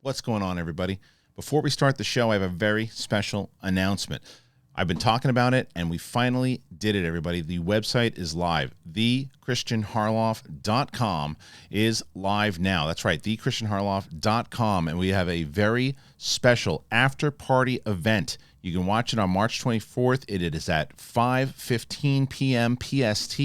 What's going on, everybody? Before we start the show, I have a very special announcement. I've been talking about it, and we finally did it, everybody. The website is live. TheChristianHarloff.com is live now. That's right, TheChristianHarloff.com, and we have a very special after-party event. You can watch it on March 24th. It is at 5:15 p.m. PST.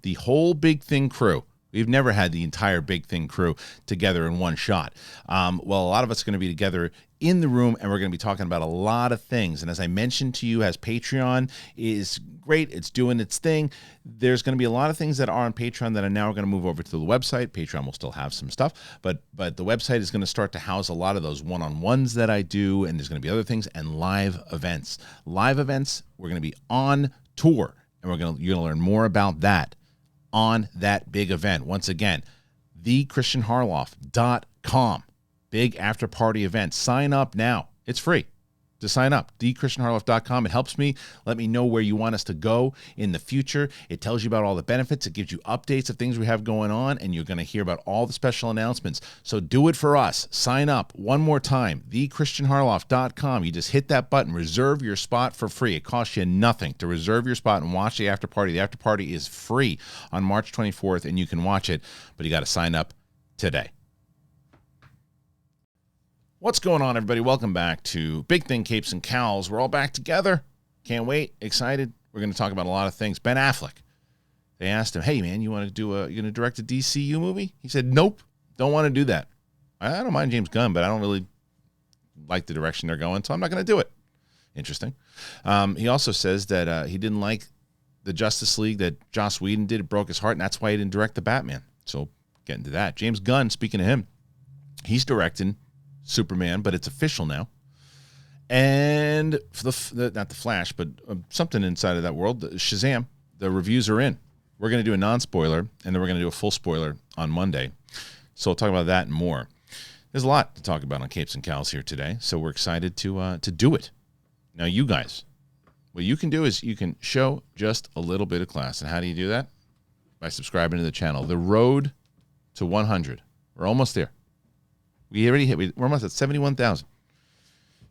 The whole Big Thing crew. We've never had the entire Big Thing crew together in one shot. Well, a lot of us are going to be together in the room, and we're going to be talking about a lot of things. And as I mentioned to you, as Patreon is great, it's doing its thing, there's going to be a lot of things that are on Patreon that are now going to move over to the website. Patreon will still have some stuff, but the website is going to start to house a lot of those one-on-ones that I do, and there's going to be other things, and live events. Live events, we're going to be on tour, and you're going to learn more about that on that big event. Once again, TheChristianHarloff.com. Big after party event. Sign up now. It's free to sign up. TheChristianHarloff.com. It helps me. Let me know where you want us to go in the future. It tells you about all the benefits. It gives you updates of things we have going on, and you're going to hear about all the special announcements. So do it for us. Sign up one more time. TheChristianHarloff.com. You just hit that button. Reserve your spot for free. It costs you nothing to reserve your spot and watch the after party. The after party is free on March 24th, and you can watch it, but you got to sign up today. What's going on, everybody? Welcome back to Big Thing Capes and Cowls. We're all back together. Can't wait. Excited. We're going to talk about a lot of things. Ben Affleck. They asked him, "Hey, man, you going to direct a DCU movie?" He said, "Nope, don't want to do that. I don't mind James Gunn, but I don't really like the direction they're going, so I'm not going to do it." Interesting. He also says that he didn't like the Justice League that Joss Whedon did. It broke his heart, and that's why he didn't direct the Batman. So get into that. James Gunn, speaking of him, he's directing Superman, but it's official now. And for not the Flash, but something inside of that world, Shazam, the reviews are in. We're going to do a non-spoiler, and then we're going to do a full spoiler on Monday. So we'll talk about that and more. There's a lot to talk about on Capes and Cowls here today, so we're excited to do it. Now, you guys, what you can do is you can show just a little bit of class. And how do you do that? By subscribing to the channel. The road to 100. We're almost there. We're almost at 71,000.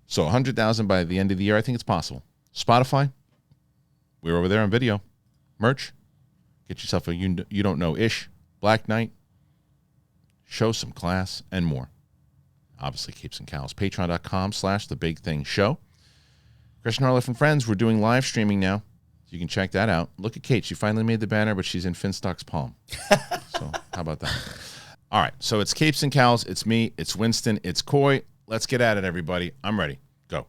So 100,000 by the end of the year. I think it's possible. Spotify, we're over there on video. Merch, get yourself a You Don't Know-ish Black Knight. Show some class and more. Obviously, Capes and Cowls. Patreon.com/TheBigThingShow. Kristian Harloff and friends, we're doing live streaming now. So you can check that out. Look at Kate. She finally made the banner, but she's in Finstock's palm. So how about that? All right, so it's Capes and Cowls. It's me. It's Winston. It's Coy. Let's get at it, everybody. I'm ready. Go.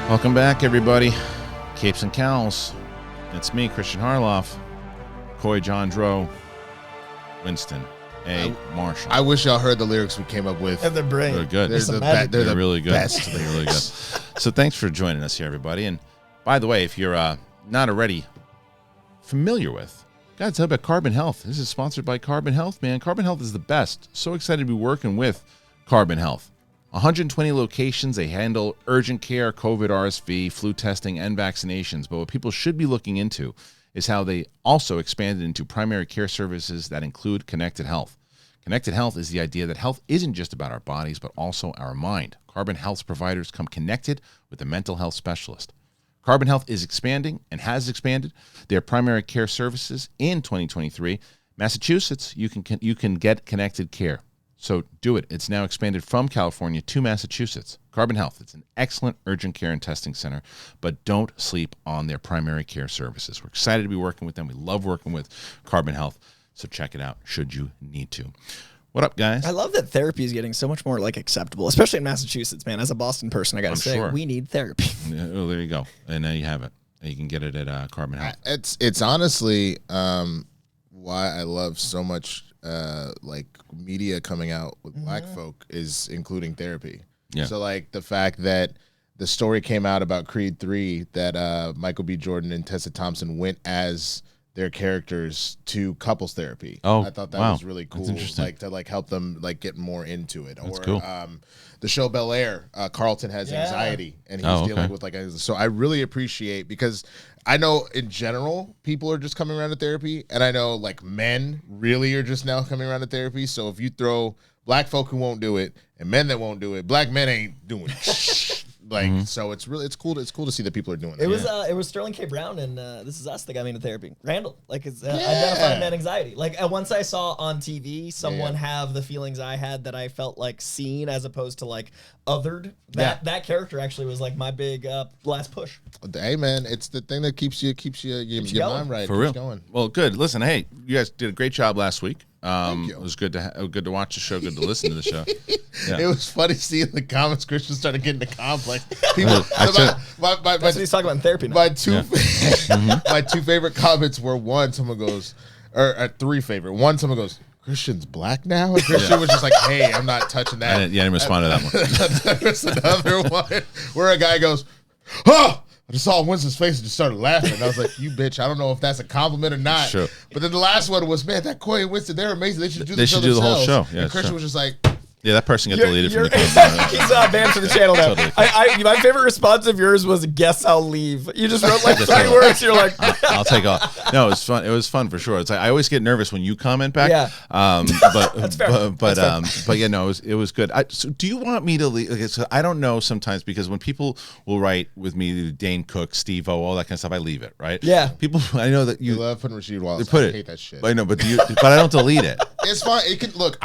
Welcome back, everybody. Capes and Cowls. It's me, Kristian Harloff. Coy, John Dro, Winston A. Marshall. I wish y'all heard the lyrics we came up with. And they're great. They're good. They're really good. Best. They're really good. So thanks for joining us here, everybody. And by the way, if you're not already familiar with, gotta tell you about Carbon Health. This is sponsored by Carbon Health, man. Carbon Health is the best. So excited to be working with Carbon Health. 120 locations. They handle urgent care, COVID, RSV, flu testing, and vaccinations. But what people should be looking into is how they also expanded into primary care services that include connected health. Connected health is the idea that health isn't just about our bodies, but also our mind. Carbon Health's providers come connected with a mental health specialist. Carbon Health is expanding and has expanded their primary care services in 2023. Massachusetts, you can get connected care. So do it. It's now expanded from California to Massachusetts. Carbon Health, it's an excellent urgent care and testing center, but don't sleep on their primary care services. We're excited to be working with them. We love working with Carbon Health. So check it out should you need to. What up, guys? I love that therapy is getting so much more acceptable, especially in Massachusetts, man. As a Boston person, I got to say, we need therapy. Oh, there you go. And now you have it. You can get it at Carbon Health. It's honestly why I love so much media coming out with black folk is including therapy. Yeah. So the fact that the story came out about Creed 3 that Michael B. Jordan and Tessa Thompson went as their characters to couples therapy. Oh, I thought that wow. was really cool. Like to like help them like get more into it. That's or cool. The show Bel Air, Carlton has anxiety and he's dealing with like so I really appreciate, because I know in general people are just coming around to therapy, and I know like men really are just now coming around to therapy. So if you throw black folk who won't do it and men that won't do it, black men ain't doing it. Like so, it's cool. It's cool to see that people are doing it. It was Sterling K. Brown and This Is Us that got me into therapy. Randall, like, it's identifying that anxiety. Like once I saw on TV someone have the feelings I had, that I felt like seen as opposed to like othered. That character actually was like my big last push. Hey man, it's the thing that keeps your mind right. For real. Going. Well, good. Listen, hey, you guys did a great job last week. Thank you. It was good to watch the show, good to listen to the show. Yeah. It was funny seeing the comments. Kristian started getting the complex. People, That's what he's talking about in therapy now. My two favorite comments were someone goes, or three favorite. One, someone goes, Kristian's black now? And Kristian was just like, hey, I'm not touching that. I didn't respond to that one. There's another one where a guy goes, oh! I just saw Winston's face and just started laughing. And I was like, you bitch, I don't know if that's a compliment or not. Sure. But then the last one was, man, that Coy and Winston, they're amazing. They should do the whole show. Yeah, and Kristian was just like, yeah, that person got deleted from the channel. He's banned from the channel now. Totally. My favorite response of yours was, guess I'll leave. You just wrote like 3 words. You're like, I'll take off. No, it was fun. It was fun for sure. It's like I always get nervous when you comment back. Yeah. That's fair. But yeah, no, it was good. So do you want me to leave? Okay, so I don't know sometimes, because when people will write with me, Dane Cook, Steve-O, all that kind of stuff, I leave it, right? Yeah. People, I know that you love putting Rasheed Wallace. I hate that shit. I know, but I don't delete it. It's fine. It can look.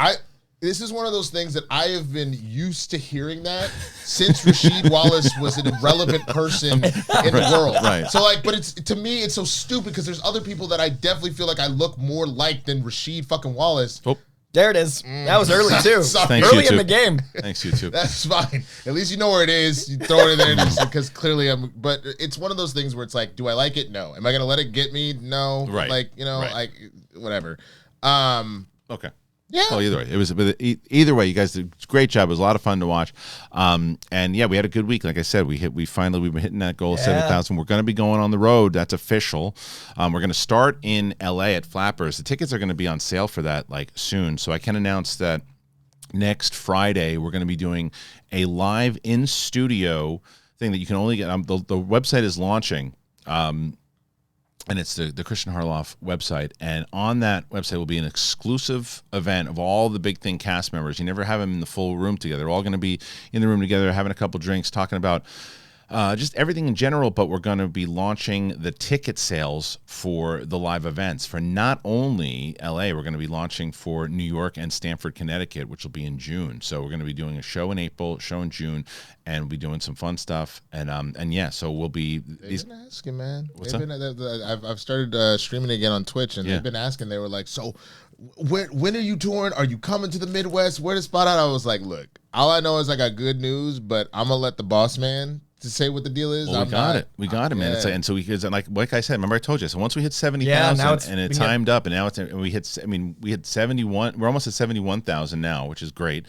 This is one of those things that I have been used to hearing that since Rasheed Wallace was an irrelevant person in the world. Right. So like, but to me, it's so stupid, because there's other people that I definitely feel like I look more like than Rasheed fucking Wallace. Oh. There it is. That was early too. Thanks, early YouTube. in the game. Thanks, YouTube. That's fine. At least you know where it is. You throw it in there because clearly but it's one of those things where it's like, do I like it? No. Am I going to let it get me? No. Right. Like, like whatever. Okay. Yeah. Oh, either way, either way, you guys did a great job. It was a lot of fun to watch, and yeah, we had a good week. Like I said, we've been hitting that goal of 7,000. We're going to be going on the road. That's official. We're going to start in LA at Flappers. The tickets are going to be on sale for that like soon. So I can announce that next Friday we're going to be doing a live in studio thing that you can only get. The website is launching. And it's the Kristian Harloff website. And on that website will be an exclusive event of all the Big Thing cast members. You never have them in the full room together. They're all going to be in the room together, having a couple drinks, talking about just everything in general. But we're going to be launching the ticket sales for the live events for not only LA, we're going to be launching for New York and Stamford, Connecticut, which will be in June. So we're going to be doing a show in April, show in June, and we'll be doing some fun stuff. And yeah, so we'll be. They've been asking, man. What's up? I've started streaming again on Twitch, and they've been asking. They were like, so when are you touring? Are you coming to the Midwest? Where to spot out? I was like, look, all I know is I got good news, but I'm going to let the boss man to say what the deal is. Well, we got it, man. Yeah. And so like I said, remember I told you. So once we hit 70,000, and it timed up, and now we had 71. We're almost at 71,000 now, which is great.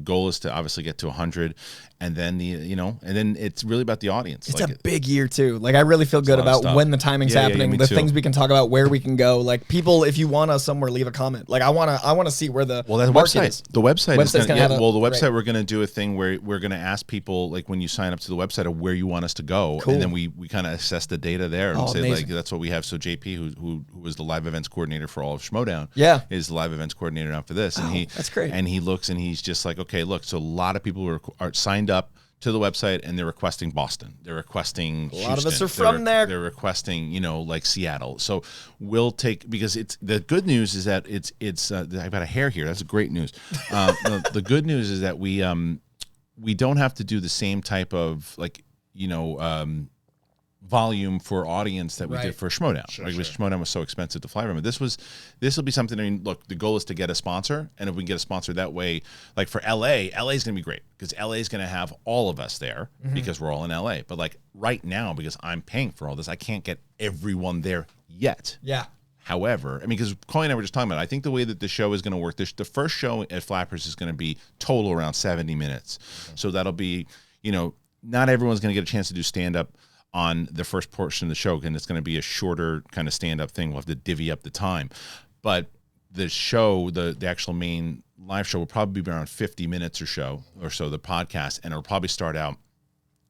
Goal is to obviously get to 100, and then and then it's really about the audience. It's like a big year too. Like I really feel good about when the timing's happening, the things we can talk about, where we can go. Like people, if you want us somewhere, leave a comment. Like I want to see where the market is. The website is going to the website we're going to do a thing where we're going to ask people, like when you sign up to the website, of where you want us to go, and then we kind of assess the data there and say amazing. Like that's what we have. So JP, who was the live events coordinator for all of Schmodown, is the live events coordinator now for this, and that's great. And he looks and he's just like, okay, look, so a lot of people are signed up to the website, and they're requesting Boston. They're requesting Houston. A lot of us are from there. They're requesting, like Seattle. So we'll take, because it's the good news is that it's I've got a hair here. That's great news. The good news is that we don't have to do the same type of volume for audience that we did for Schmodown. Schmodown was so expensive to fly from. This will be something. I mean, look, the goal is to get a sponsor, and if we can get a sponsor that way, like for LA is going to be great because LA is going to have all of us there because we're all in LA. But like right now, because I'm paying for all this, I can't get everyone there yet. Yeah. However, I mean, because Coy and I were just talking about it, I think the way that the show is going to work, the first show at Flappers is going to be total around 70 minutes. So that'll be, not everyone's going to get a chance to do stand-up on the first portion of the show, and it's going to be a shorter kind of stand-up thing. We'll have to divvy up the time. But the show, the actual main live show will probably be around 50 minutes or so, the podcast, and it'll probably start out,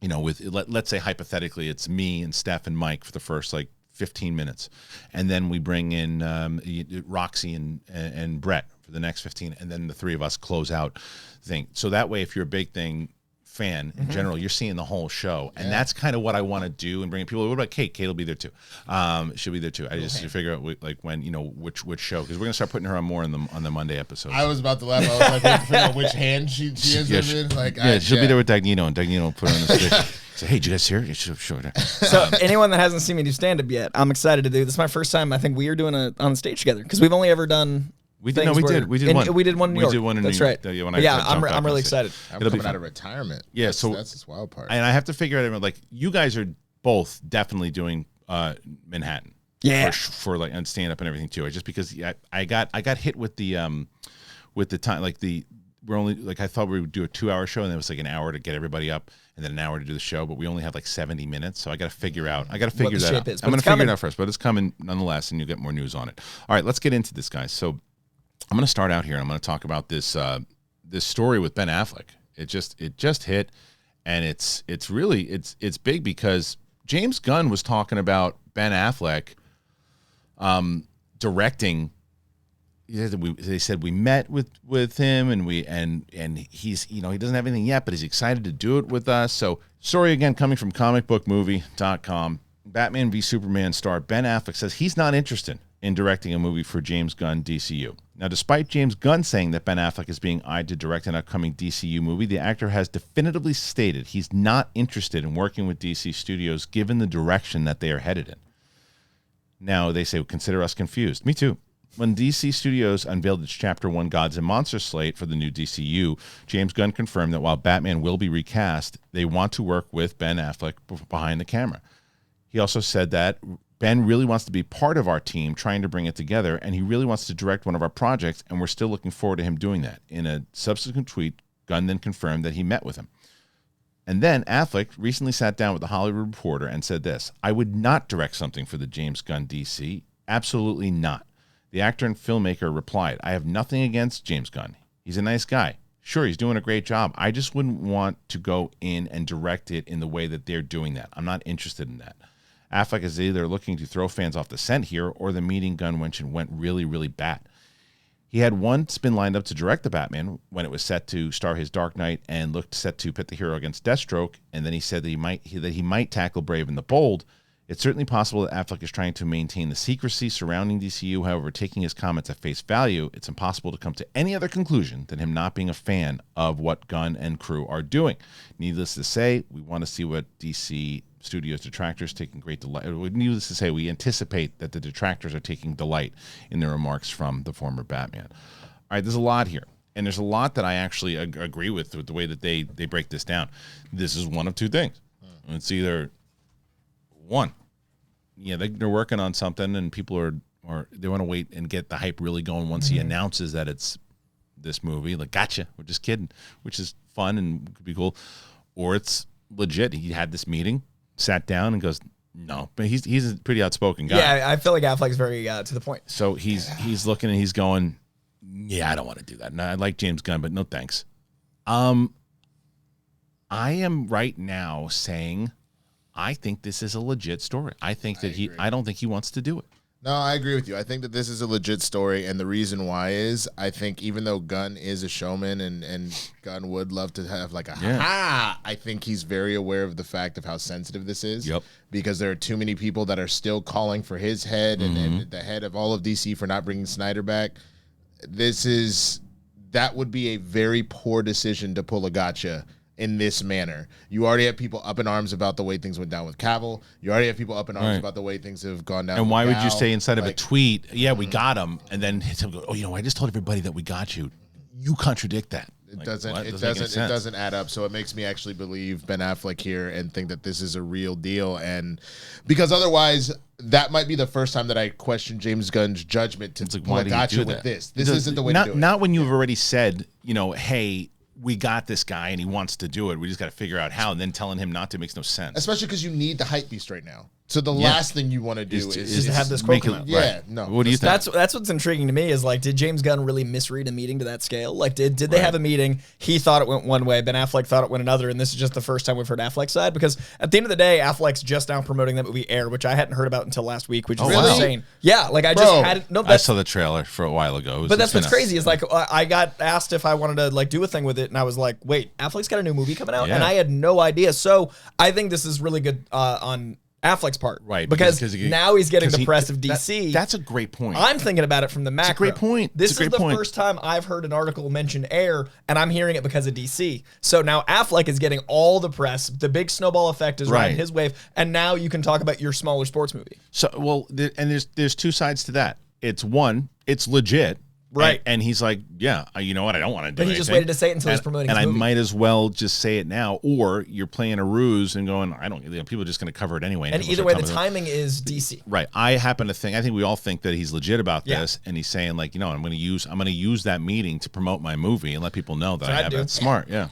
with, let's say hypothetically, it's me and Steph and Mike for the first 15 minutes. And then we bring in Roxy and Brett for the next 15, and then the three of us close out the thing. So that way, if you're a Big Thing fan in general, you're seeing the whole show, and that's kind of what I want to do and bring people. What about Kate? Kate will be there too. She'll be there too. I just figure out when which show, because we're gonna start putting her on more on the Monday episode. I was about to laugh. I was like, waiting to figure out which hand she is in. She'll be there with Dagnino, and Dagnino will put her on the stick. So, hey, did you guys hear? Sure. So anyone that hasn't seen me do stand up yet, I'm excited to do. This is my first time. I think we are doing on the stage together, because we've only ever done. We did one. We did one in New York. We did one in That's New York. Right. I'm really excited. I'm coming out of retirement. Yeah, that's this wild part. And I have to figure out, you guys are both definitely doing Manhattan. Yeah. For and stand up and everything too. Just because I got hit with the time, we're only I thought we would do a 2-hour show, and it was an hour to get everybody up, and then an hour to do the show, but we only have 70 minutes, so I got to figure out. I got to figure that out. I'm going to figure it out first, but it's coming nonetheless, and you'll get more news on it. All right, let's get into this, guys. So I'm going to start out here, and I'm going to talk about this story with Ben Affleck. It just hit, and it's big because James Gunn was talking about Ben Affleck directing. They said we met with him, and he's he doesn't have anything yet, but he's excited to do it with us. So, story again coming from comicbookmovie.com. Batman v Superman star Ben Affleck says he's not interested in directing a movie for James Gunn DCU. Now, despite James Gunn saying that Ben Affleck is being eyed to direct an upcoming DCU movie, the actor has definitively stated he's not interested in working with DC Studios given the direction that they are headed in. Now, they say, consider us confused. Me too. When DC Studios unveiled its Chapter 1 Gods and Monsters slate for the new DCU, James Gunn confirmed that while Batman will be recast, they want to work with Ben Affleck behind the camera. He also said that Ben really wants to be part of our team trying to bring it together, and he really wants to direct one of our projects, and we're still looking forward to him doing that. In a subsequent tweet, Gunn then confirmed that he met with him. And then Affleck recently sat down with the Hollywood Reporter and said this: I would not direct something for the James Gunn DC. Absolutely not. The actor and filmmaker replied, I have nothing against James Gunn. He's a nice guy. Sure, he's doing a great job. I just wouldn't want to go in and direct it in the way that they're doing that. I'm not interested in that. Affleck is either looking to throw fans off the scent here, or the meeting Gunn mentioned went really, really bad. He had once been lined up to direct the Batman when it was set to star his Dark Knight and looked set to pit the hero against Deathstroke, and then he said that he might tackle Brave and the Bold. It's certainly possible that Affleck is trying to maintain the secrecy surrounding DCU. However, taking his comments at face value, it's impossible to come to any other conclusion than him not being a fan of what Gunn and crew are doing. Needless to say, we want to see what DC Studios detractors taking great delight. Needless to say, we anticipate that the detractors are taking delight in their remarks from the former Batman. All right, there's a lot here, and there's a lot that I actually agree with the way that they break this down. This is one of two things. It's either one, they're working on something, and people are they want to wait and get the hype really going once he announces that it's this movie. Gotcha, we're just kidding, which is fun and could be cool. Or it's legit. He had this meeting, sat down, and goes, no. But he's a pretty outspoken guy. Yeah, I feel like Affleck's very to the point. So he's looking and he's going, yeah, I don't want to do that. No, I like James Gunn, but no thanks. I am right now saying, I think this is a legit story. I think I don't think he wants to do it. No, I agree with you. I think that this is a legit story, and the reason why is I think even though Gunn is a showman and Gunn would love to have I think he's very aware of the fact of how sensitive this is. Yep. Because there are too many people that are still calling for his head and the head of all of DC for not bringing Snyder back. That would be a very poor decision to pull a gotcha in this manner. You already have people up in arms about the way things went down with Cavill. You already have people up in arms about the way things have gone down. And why would you say inside of a tweet, yeah, we got him, and then him go, I just told everybody that we got you. You contradict that. It doesn't add up. So it makes me actually believe Ben Affleck here and think that this is a real deal. And because otherwise, that might be the first time that I question James Gunn's judgment to pull a gotcha with this. This isn't the way to do it. Not when you've already said, hey, we got this guy and he wants to do it. We just got to figure out how, and then telling him not to makes no sense. Especially because you need the hype beast right now. So the last thing you want to do is to have this quote come out. Yeah, right. no. What do you think? That's what's intriguing to me is like, did James Gunn really misread a meeting to that scale? Like, did they have a meeting? He thought it went one way, Ben Affleck thought it went another, and this is just the first time we've heard Affleck's side? Because at the end of the day, Affleck's just now promoting that movie Air, which I hadn't heard about until last week, which is insane. Yeah, like I just hadn't. No, I saw the trailer for a while ago. But that's what's crazy is like I got asked if I wanted to like do a thing with it, and I was like, wait, Affleck's got a new movie coming out, and I had no idea. So I think this is really good on Affleck's part, right? Because now he's getting the press of DC. That's a great point. I'm thinking about it from the macro. It's a great point. This is the first time I've heard an article mention Air, and I'm hearing it because of DC. So now Affleck is getting all the press. The big snowball effect is riding his wave, and now you can talk about your smaller sports movie. So and there's two sides to that. It's one, it's legit. Right. And he's like, yeah, you know what? I don't want to do it. But he just waited to say it until he's promoting his movie. And I might as well just say it now. Or you're playing a ruse and going, people are just going to cover it anyway. And either way, the timing is DC. Right. I think we all think that he's legit about this. And he's saying like, I'm going to use that meeting to promote my movie and let people know that I have it. Smart. Yeah.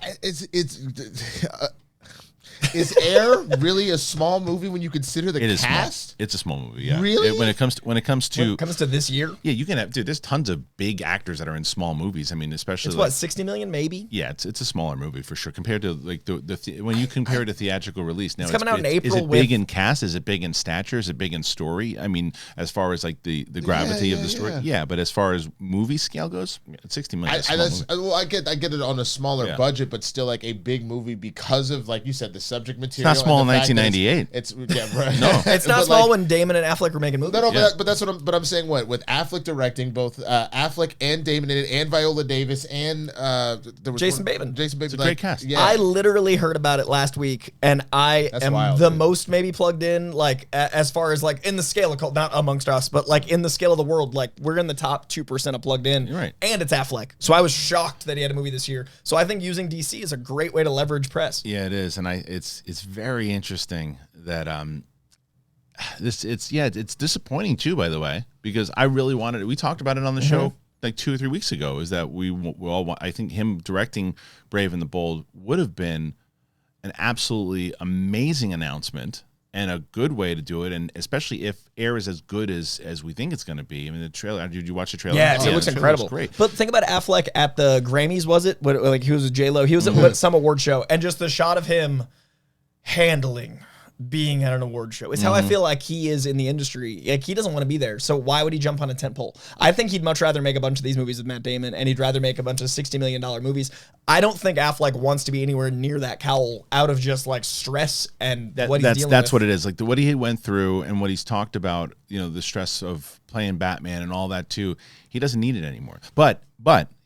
Is Air really a small movie when you consider the cast? It's a small movie, yeah. Really? When it comes to this year? Yeah, you can have there's tons of big actors that are in small movies. I mean, especially it's what, 60 million maybe? Yeah, it's a smaller movie for sure compared to like when you compare it to theatrical release. Now it's coming out in April. Is it big in cast? Is it big in stature? Is it big in story? I mean, as far as like the gravity of the story, but as far as movie scale goes, 60 million. I get it on a smaller budget, but still like a big movie because of like you said the subject material. It's not small in 1998. It's right. No, it's not small when Damon and Affleck were making movies. No, but that's what I'm saying. What with Affleck directing, both Affleck and Damon in it, and Viola Davis and Jason Bateman. It's a great cast. Yeah. I literally heard about it last week, and I am wild, the most maybe plugged in, like as far as like in the scale of not amongst us, but like in the scale of the world, like we're in the top 2% of plugged in. Right. And it's Affleck, so I was shocked that he had a movie this year. So I think using DC is a great way to leverage press. Yeah, it is, and it's very interesting that it's disappointing too, by the way, because I really wanted it. We talked about it on the show like 2 or 3 weeks ago, is that we all I think him directing Brave and the Bold would have been an absolutely amazing announcement and a good way to do it, and especially if Air is as good as we think it's going to be. I mean, the trailer. Did you watch the trailer? Yeah, it looks incredible. Great. But think about Affleck at the Grammys. Was it? Like he was with J-Lo. He was at some award show, and just the shot of him handling being at an award show is how I feel like he is in the industry. Like he doesn't want to be there, so why would he jump on a tent pole? I think he'd much rather make a bunch of these movies with Matt Damon, and he'd rather make a bunch of $60 million movies. I don't think Affleck wants to be anywhere near that cowl out of just like stress and what he's dealing with. That's what it is. Like what he went through and what he's talked about, the stress of playing Batman and all that too. He doesn't need it anymore. But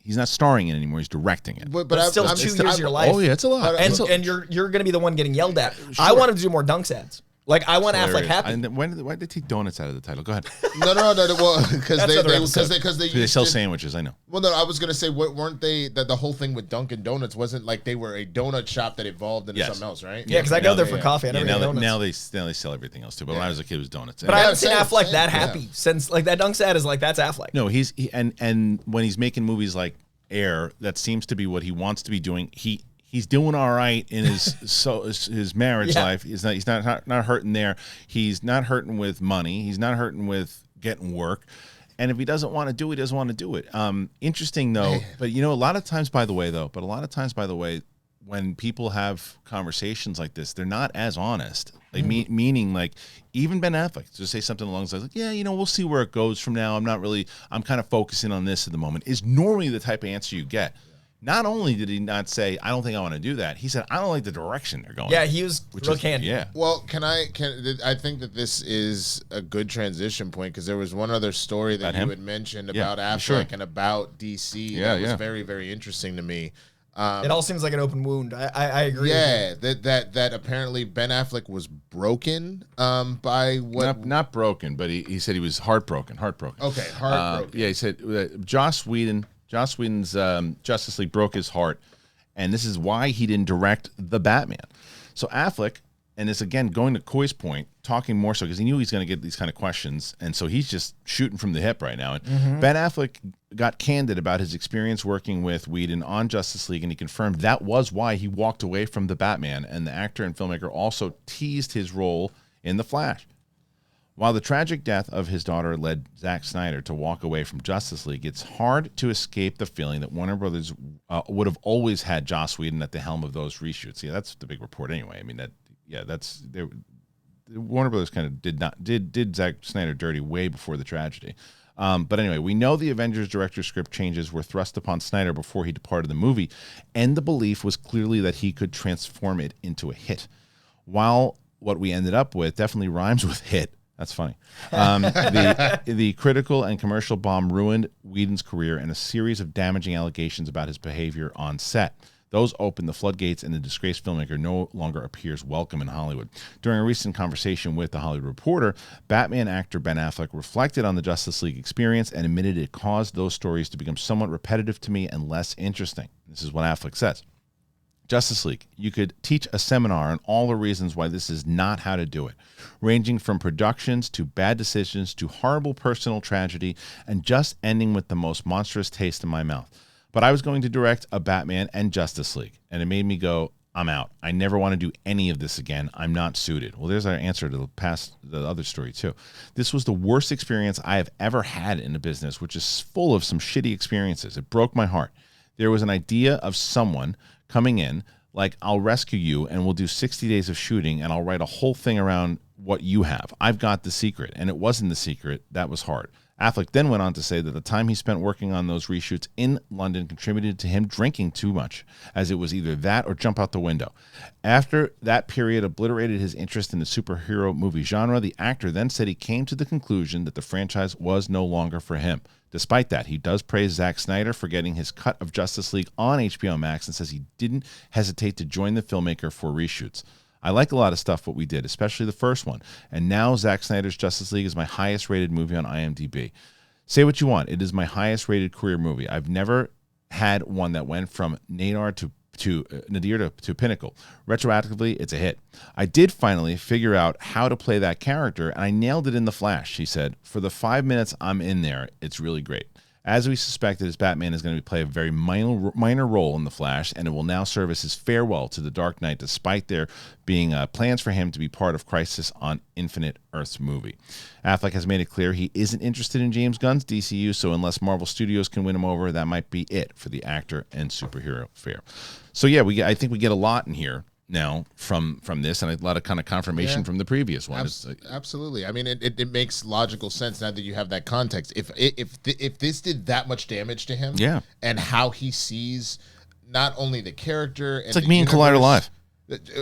he's not starring in it anymore. He's directing it. But it's still 2 years of your life. Oh yeah, it's a lot. And you're going to be the one getting yelled at. Sure. I wanted to do more Dunks ads. Like I want Affleck happy. Why did they take donuts out of the title? Go ahead. No. Well, because they sell sandwiches. I know. Well, no, I was gonna say, weren't they that the whole thing with Dunkin' Donuts wasn't like they were a donut shop that evolved into something else, right? Yeah, because I go there for coffee. I never get donuts. Now they sell everything else too. But when I was a kid, it was donuts. But I haven't seen Affleck that happy since like that Dunks ad is like that's Affleck. No, and when he's making movies like Air, that seems to be what he wants to be doing. He's doing all right in his marriage life. He's not hurting there. He's not hurting with money. He's not hurting with getting work. And if he doesn't want to do it, he doesn't want to do it. Interesting though, but a lot of times, by the way, when people have conversations like this, they're not as honest. Like meaning like even Ben Affleck to say something along the lines like, we'll see where it goes from now. I'm kind of focusing on this at the moment is normally the type of answer you get. Not only did he not say, I don't think I want to do that, he said, I don't like the direction they're going. Yeah, he was real candid. Yeah. Well, I think that this is a good transition point because there was one other story that you had mentioned about Affleck and about DC that was very, very interesting to me. It all seems like an open wound. I agree. Yeah, that apparently Ben Affleck was broken by what? Not broken, but he said he was heartbroken. Okay, heartbroken. He said Joss Whedon's Justice League broke his heart, and this is why he didn't direct the Batman. So Affleck, and this again going to Coy's point, talking more so because he knew he's going to get these kind of questions, and so he's just shooting from the hip right now. And Ben Affleck got candid about his experience working with Whedon on Justice League, and he confirmed that was why he walked away from the Batman, and the actor and filmmaker also teased his role in The Flash. While the tragic death of his daughter led Zack Snyder to walk away from Justice League, it's hard to escape the feeling that Warner Brothers would have always had Joss Whedon at the helm of those reshoots. Yeah, that's the big report anyway. I mean, Warner Brothers kind of did Zack Snyder dirty way before the tragedy. But anyway, we know the Avengers director's script changes were thrust upon Snyder before he departed the movie, and the belief was clearly that he could transform it into a hit. While what we ended up with definitely rhymes with hit, that's funny. The critical and commercial bomb ruined Whedon's career, and a series of damaging allegations about his behavior on set. Those opened the floodgates, and the disgraced filmmaker no longer appears welcome in Hollywood. During a recent conversation with The Hollywood Reporter, Batman actor Ben Affleck reflected on the Justice League experience and admitted it caused those stories to become somewhat repetitive to me and less interesting. This is what Affleck says. Justice League, you could teach a seminar on all the reasons why this is not how to do it, ranging from productions to bad decisions to horrible personal tragedy, and just ending with the most monstrous taste in my mouth. But I was going to direct a Batman and Justice League, and it made me go, I'm out. I never want to do any of this again. I'm not suited. Well, there's our answer to the other story, too. This was the worst experience I have ever had in a business, which is full of some shitty experiences. It broke my heart. There was an idea of someone coming in, like, I'll rescue you, and we'll do 60 days of shooting, and I'll write a whole thing around what you have. I've got the secret, and it wasn't the secret. That was hard. Affleck then went on to say that the time he spent working on those reshoots in London contributed to him drinking too much, as it was either that or jump out the window. After that period obliterated his interest in the superhero movie genre, the actor then said he came to the conclusion that the franchise was no longer for him. Despite that, he does praise Zack Snyder for getting his cut of Justice League on HBO Max and says he didn't hesitate to join the filmmaker for reshoots. I like a lot of stuff what we did, especially the first one. And now Zack Snyder's Justice League is my highest rated movie on IMDb. Say what you want. It is my highest rated career movie. I've never had one that went from nadir to pinnacle. Retroactively, it's a hit. I did finally figure out how to play that character, and I nailed it in The Flash, she said. For the 5 minutes I'm in there, it's really great. As we suspected, his Batman is going to play a very minor role in The Flash, and it will now serve as his farewell to the Dark Knight, despite there being plans for him to be part of Crisis on Infinite Earths movie. Affleck has made it clear he isn't interested in James Gunn's DCU, so unless Marvel Studios can win him over, that might be it for the actor and superhero fair. So yeah, I think we get a lot in here now from this, and a lot of kind of confirmation from the previous one. Absolutely. I mean, it makes logical sense now that you have that context. If this did that much damage to him, and how he sees not only the character, and it's like me and Collider Live.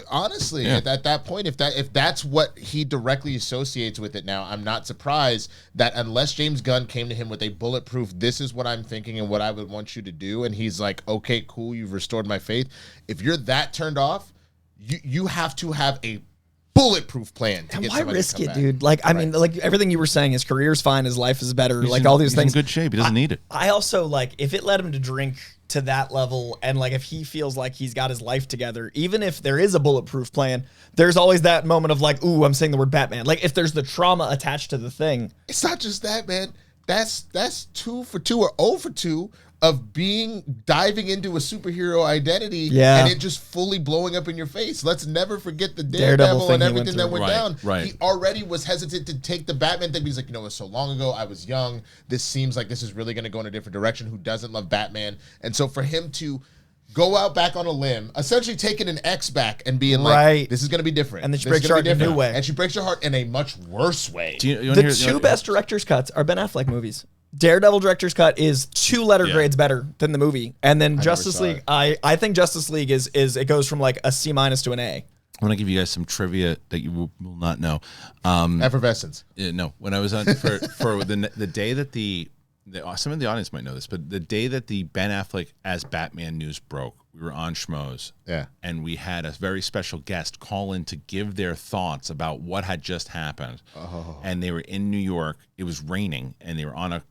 Honestly, at that point, if that's what he directly associates with it now, I'm not surprised that unless James Gunn came to him with a bulletproof, this is what I'm thinking and what I would want you to do, and he's like, okay, cool, you've restored my faith. If you're that turned off, you have to have a bulletproof plan to get somebody to come back. And why risk it, dude? Like, I mean, like everything you were saying, his career's fine, his life is better, like all these things. He's in good shape. He doesn't need it. I also, like, if it led him to drink to that level, and like if he feels like he's got his life together, even if there is a bulletproof plan, there's always that moment of like, ooh, I'm saying the word Batman. Like, if there's the trauma attached to the thing. It's not just that, man. That's 2 for 2 or 0 for 2 of diving into a superhero identity and it just fully blowing up in your face. Let's never forget the Daredevil and everything that went down. Right. He already was hesitant to take the Batman thing. He's like, you know, it was so long ago. I was young. This seems like this is really going to go in a different direction. Who doesn't love Batman? And so for him to go out back on a limb, essentially taking an X back and being like, this is going to be different. And then she breaks your heart in a new way. And she breaks your heart in a much worse way. The two best director's cuts are Ben Affleck movies. Daredevil director's cut is 2 letter grades better than the movie. And then Justice League, I think Justice League is it goes from like a C- to an A. I want to give you guys some trivia that you will not know. Effervescence. No, when I was on for the day that some of the audience might know this, but the day that the Ben Affleck as Batman news broke, we were on Schmoes. Yeah. And we had a very special guest call in to give their thoughts about what had just happened. Oh. And they were in New York. It was raining, and they were on a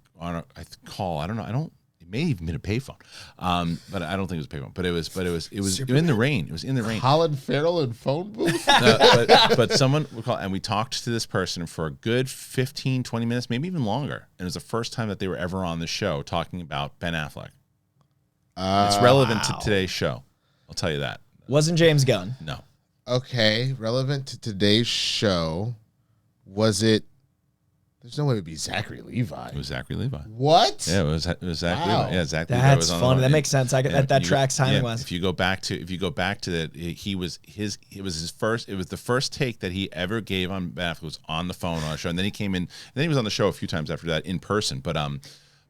call. I don't know. may even been a payphone, but I don't think it was a payphone. But it was in the rain. It was in the rain. Colin Farrell in phone booth. But someone would call, and we talked to this person for a good 15, 20 minutes, maybe even longer. And it was the first time that they were ever on the show talking about Ben Affleck. It's relevant to today's show. I'll tell you that. Wasn't James Gunn? No. Okay, relevant to today's show. Was it? There's no way it would be Zachary Levi. It was Zachary Levi. What? Yeah, it was Zach Levi. Yeah, Zach Levi That's was on funny. the That makes sense. That tracks timing wise. If you go back to that, it was the first take that he ever gave on Ben Affleck was on the phone on a show, and then he came in, and then he was on the show a few times after that in person.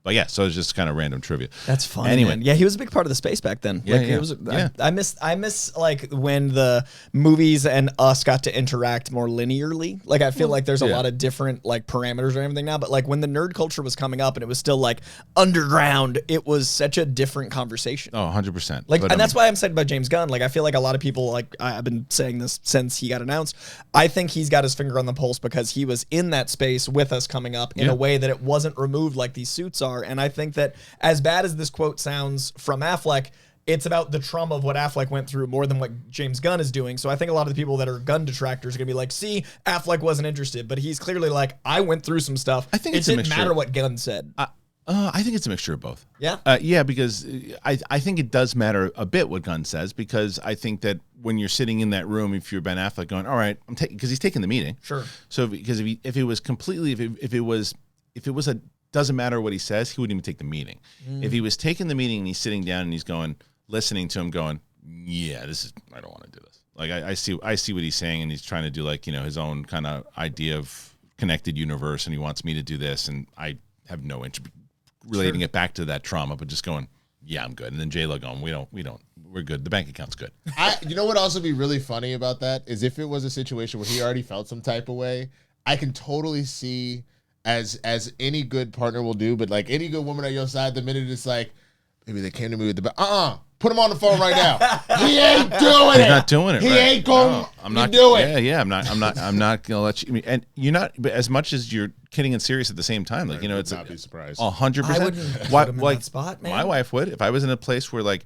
But yeah, so it's just kind of random trivia. That's funny. Anyway, man. Yeah, he was a big part of the space back then. Yeah, like, yeah. It was, I miss like when the movies and us got to interact more linearly. Like I feel like there's a lot of different like parameters and everything now. But like when the nerd culture was coming up and it was still like underground, it was such a different conversation. Oh, 100%. Like, and that's why I'm saying about James Gunn. Like I feel like a lot of people, like I've been saying this since he got announced. I think he's got his finger on the pulse because he was in that space with us coming up in a way that it wasn't removed like these suits are. And I think that as bad as this quote sounds from Affleck, it's about the trauma of what Affleck went through more than what James Gunn is doing. So I think a lot of the people that are Gunn detractors are going to be like, see, Affleck wasn't interested. But he's clearly like, I went through some stuff. I think it didn't matter what Gunn said. I think it's a mixture of both. Yeah? Yeah, because I think it does matter a bit what Gunn says, because I think that when you're sitting in that room, if you're Ben Affleck going, all right, because he's taking the meeting. Sure. So because if it was completely, if it was a, doesn't matter what he says, he wouldn't even take the meeting. If he was taking the meeting and he's sitting down and he's going, listening to him going, yeah, I don't want to do this. Like I see what he's saying, and he's trying to do like, his own kind of idea of connected universe, and he wants me to do this, and I have no interest relating it back to that trauma, but just going, yeah, I'm good. And then J-Lo going, we're good. The bank account's good. You know what also be really funny about that is if it was a situation where he already felt some type of way, I can totally see as any good partner will do, but like any good woman at your side, the minute it's like, maybe they came to me with the put him on the phone right now. He ain't doing it. He's not doing it. He right? ain't going to do it. Yeah. I'm not gonna let you. And you're not. But as much as you're kidding and serious at the same time, like it's not be surprised. 100%. I wouldn't put him in that spot, man. My wife would, if I was in a place where like,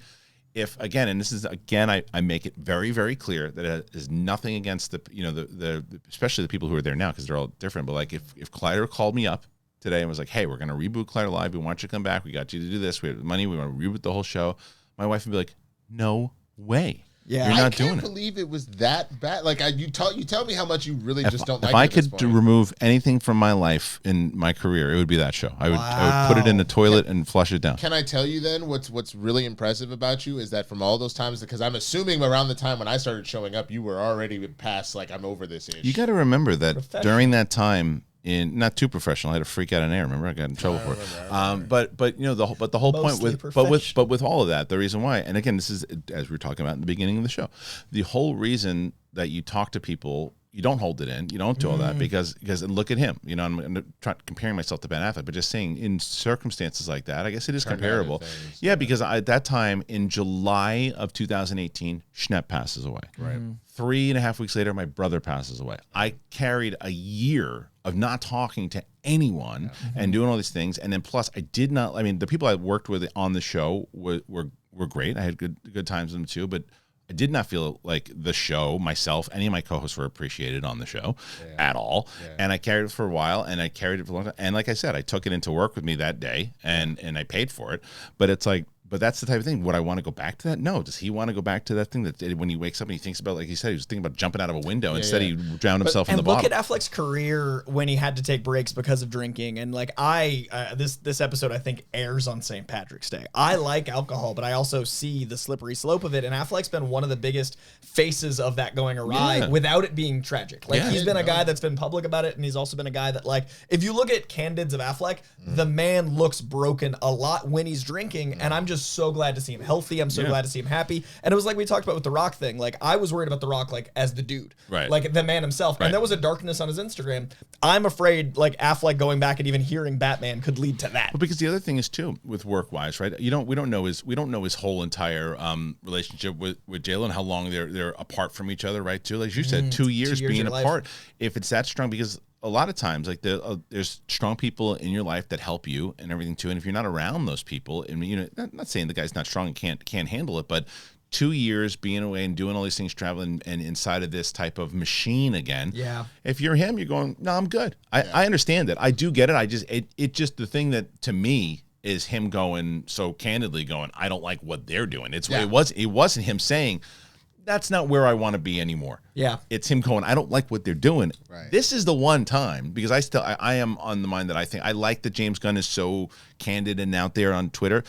if again, and this is again, I make it very, very clear that it is nothing against the especially the people who are there now, because they're all different. But like if Collider called me up today and was like, hey, we're gonna reboot Collider Live. We want you to come back. We got you to do this. We have the money. We want to reboot the whole show. My wife would be like, no way. Yeah, you're not doing it. I can't believe it was that bad. Like you tell me how much you really just don't like. If I could remove anything from my life in my career, it would be that show. I would put it in the toilet and flush it down. Can I tell you then what's really impressive about you is that from all those times, because I'm assuming around the time when I started showing up, you were already past like I'm over this issue. You got to remember that during that time. Not too professional. I had to freak out on air. Remember, I got in trouble for it. But the whole point with all of that, the reason why, and again, this is as we were talking about in the beginning of the show, the whole reason that you talk to people, you don't hold it in, you don't do all that because look at him. I'm not comparing myself to Ben Affleck, but just saying in circumstances like that, I guess it is comparable. Yeah, because at that time in July of 2018, Schnepp passes away. Right. 3.5 weeks later, my brother passes away. I carried a year of not talking to anyone and doing all these things, and then plus I did not. I mean, the people I worked with on the show were great. I had good times with them too, but I did not feel like the show, myself, any of my co-hosts were appreciated on the show at all. Yeah. And I carried it for a while, and I carried it for a long time. And like I said, I took it into work with me that day, and I paid for it. But it's like, but that's the type of thing. Would I want to go back to that? No. Does he want to go back to that thing that when he wakes up and he thinks about, like he said, he was thinking about jumping out of a window. Instead, he drowned himself in the bottle. And look at Affleck's career when he had to take breaks because of drinking. And like this episode, I think, airs on St. Patrick's Day. I like alcohol, but I also see the slippery slope of it. And Affleck's been one of the biggest faces of that going awry without it being tragic. Like he's been a guy that's been public about it, and he's also been a guy that, like, if you look at candids of Affleck, the man looks broken a lot when he's drinking. And I'm just so glad to see him healthy. I'm so glad to see him happy. And it was like we talked about with the Rock thing. Like I was worried about the Rock, like as the dude, right? Like the man himself. Right. And there was a darkness on his Instagram. I'm afraid like Affleck going back and even hearing Batman could lead to that. Well, because the other thing is too with work wise, right? We don't know his whole entire relationship with J-Lo and how long they're apart from each other, right? Too, like you said, 2 years being apart. If it's that strong, because a lot of times, like there's strong people in your life that help you and everything too. And if you're not around those people, I mean, not saying the guy's not strong and can't handle it, but 2 years being away and doing all these things, traveling and inside of this type of machine again. Yeah. If you're him, you're going, no, I'm good. I understand it. I do get it. It just the thing that to me is him going so candidly going, I don't like what they're doing. It wasn't him saying, that's not where I want to be anymore. Yeah. It's him going, I don't like what they're doing. Right. This is the one time, because I am on the mind that I think I like that James Gunn is so candid and out there on Twitter.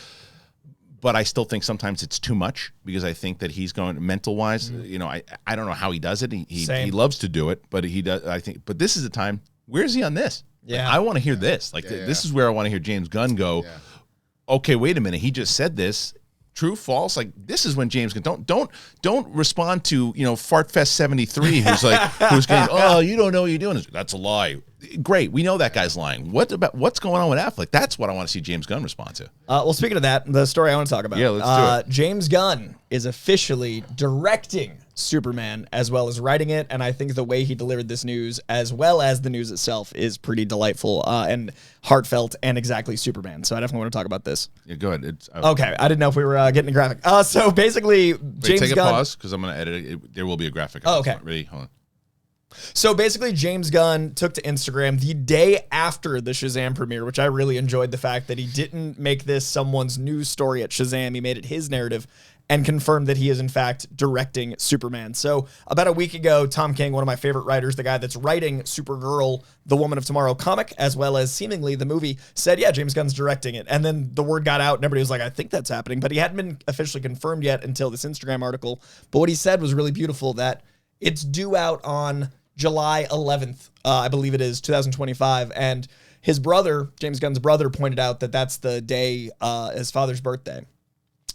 But I still think sometimes it's too much, because I think that he's going mental wise. I don't know how he does it. He loves to do it, but he does. I think, but this is the time. Where is he on this? Yeah, like, I want to hear this. Like this is where I want to hear James Gunn go. Yeah. Okay, wait a minute. He just said this. True, false. Like this is when James Gunn don't respond to Fartfest 73 who's going, oh, you don't know what you're doing. That's a lie. Great, we know that guy's lying. What's going on with Affleck? That's what I want to see James Gunn respond to. Well, speaking of that, the story I want to talk about. Yeah, let's do it. James Gunn is officially directing Superman as well as writing it, and I think the way he delivered this news, as well as the news itself, is pretty delightful and heartfelt and exactly Superman. So I definitely want to talk about this. Yeah, go ahead. Okay, I didn't know if we were getting a graphic. So basically, James Gunn. Take a pause because I'm going to edit it. There will be a graphic. Oh, okay. Ready? Hold on. So basically, James Gunn took to Instagram the day after the Shazam premiere, which I really enjoyed the fact that he didn't make this someone's news story at Shazam. He made it his narrative and confirmed that he is, in fact, directing Superman. So about a week ago, Tom King, one of my favorite writers, the guy that's writing Supergirl, The Woman of Tomorrow comic, as well as seemingly the movie, said, yeah, James Gunn's directing it. And then the word got out and everybody was like, I think that's happening. But he hadn't been officially confirmed yet until this Instagram article. But what he said was really beautiful, that it's due out on July 11th, I believe it is, 2025. And his brother, James Gunn's brother, pointed out that that's the day his father's birthday.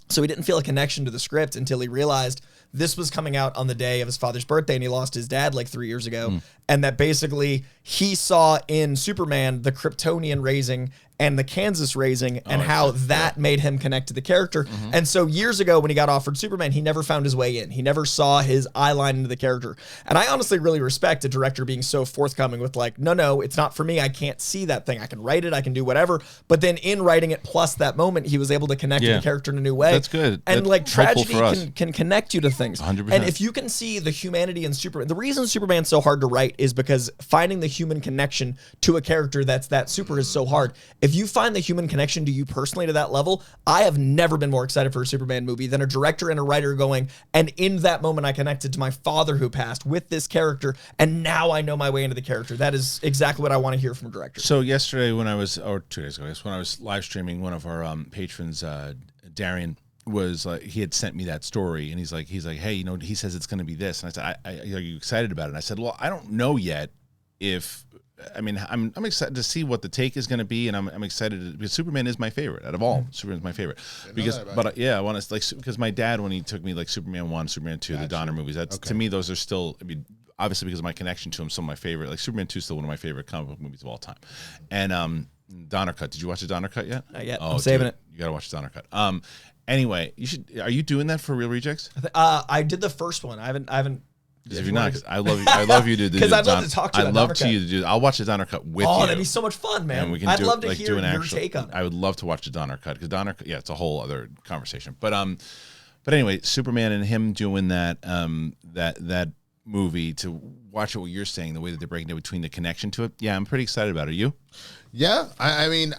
So he didn't feel a connection to the script until he realized this was coming out on the day of his father's birthday, and he lost his dad like 3 years ago. And that basically he saw in Superman the Kryptonian raising and the Kansas raising, and how that made him connect to the character. And so years ago when he got offered Superman, he never found his way in. He never saw his eye line into the character. And I honestly really respect a director being so forthcoming with like, no, it's not for me. I can't see that thing. I can write it. I can do whatever. But then in writing it plus that moment, he was able to connect to the character in a new way. That's good. And that's like tragedy can connect you to things. 100%. And if you can see the humanity in Superman, the reason Superman's so hard to write is because finding the human connection to a character that's that super is so hard. If you find the human connection to you personally to that level, I have never been more excited for a Superman movie than a director and a writer going, and in that moment I connected to my father who passed with this character, and now I know my way into the character. That is exactly what I want to hear from a director. So yesterday when I was, or 2 days ago, I guess, when I was live streaming, one of our patrons, Darian, was like, he had sent me that story, and he's like, hey, he says it's going to be this, and I said, are you excited about it? And I said, well, I don't know yet if. I mean, I'm excited to see what the take is going to be, and I'm excited because Superman is my favorite out of all. Superman's my favorite I want to like, because my dad, when he took me like Superman 1, Superman 2, the Donner movies, that's to me those are still. I mean, obviously because of my connection to him, some of my favorite. Like Superman 2 is still one of my favorite comic book movies of all time. And Donner Cut. Did you watch the Donner Cut yet? Not yet. I'm saving it. You got to watch the Donner Cut. Anyway, you should. Are you doing that for Real Rejects? I did the first one. I haven't. If you're not, I love you to do. Because I'd love to talk to you. I'd love to you to do. I'll watch the Donner Cut with you. Oh, that'd be so much fun, man. And we can I'd love to hear your take on it. I would love to watch the Donner Cut because Donner, it's a whole other conversation. But anyway, Superman and him doing that that movie, to watch what you're saying, the way that they're breaking down between the connection to it. Yeah, I'm pretty excited about it. Are you? Yeah, I mean,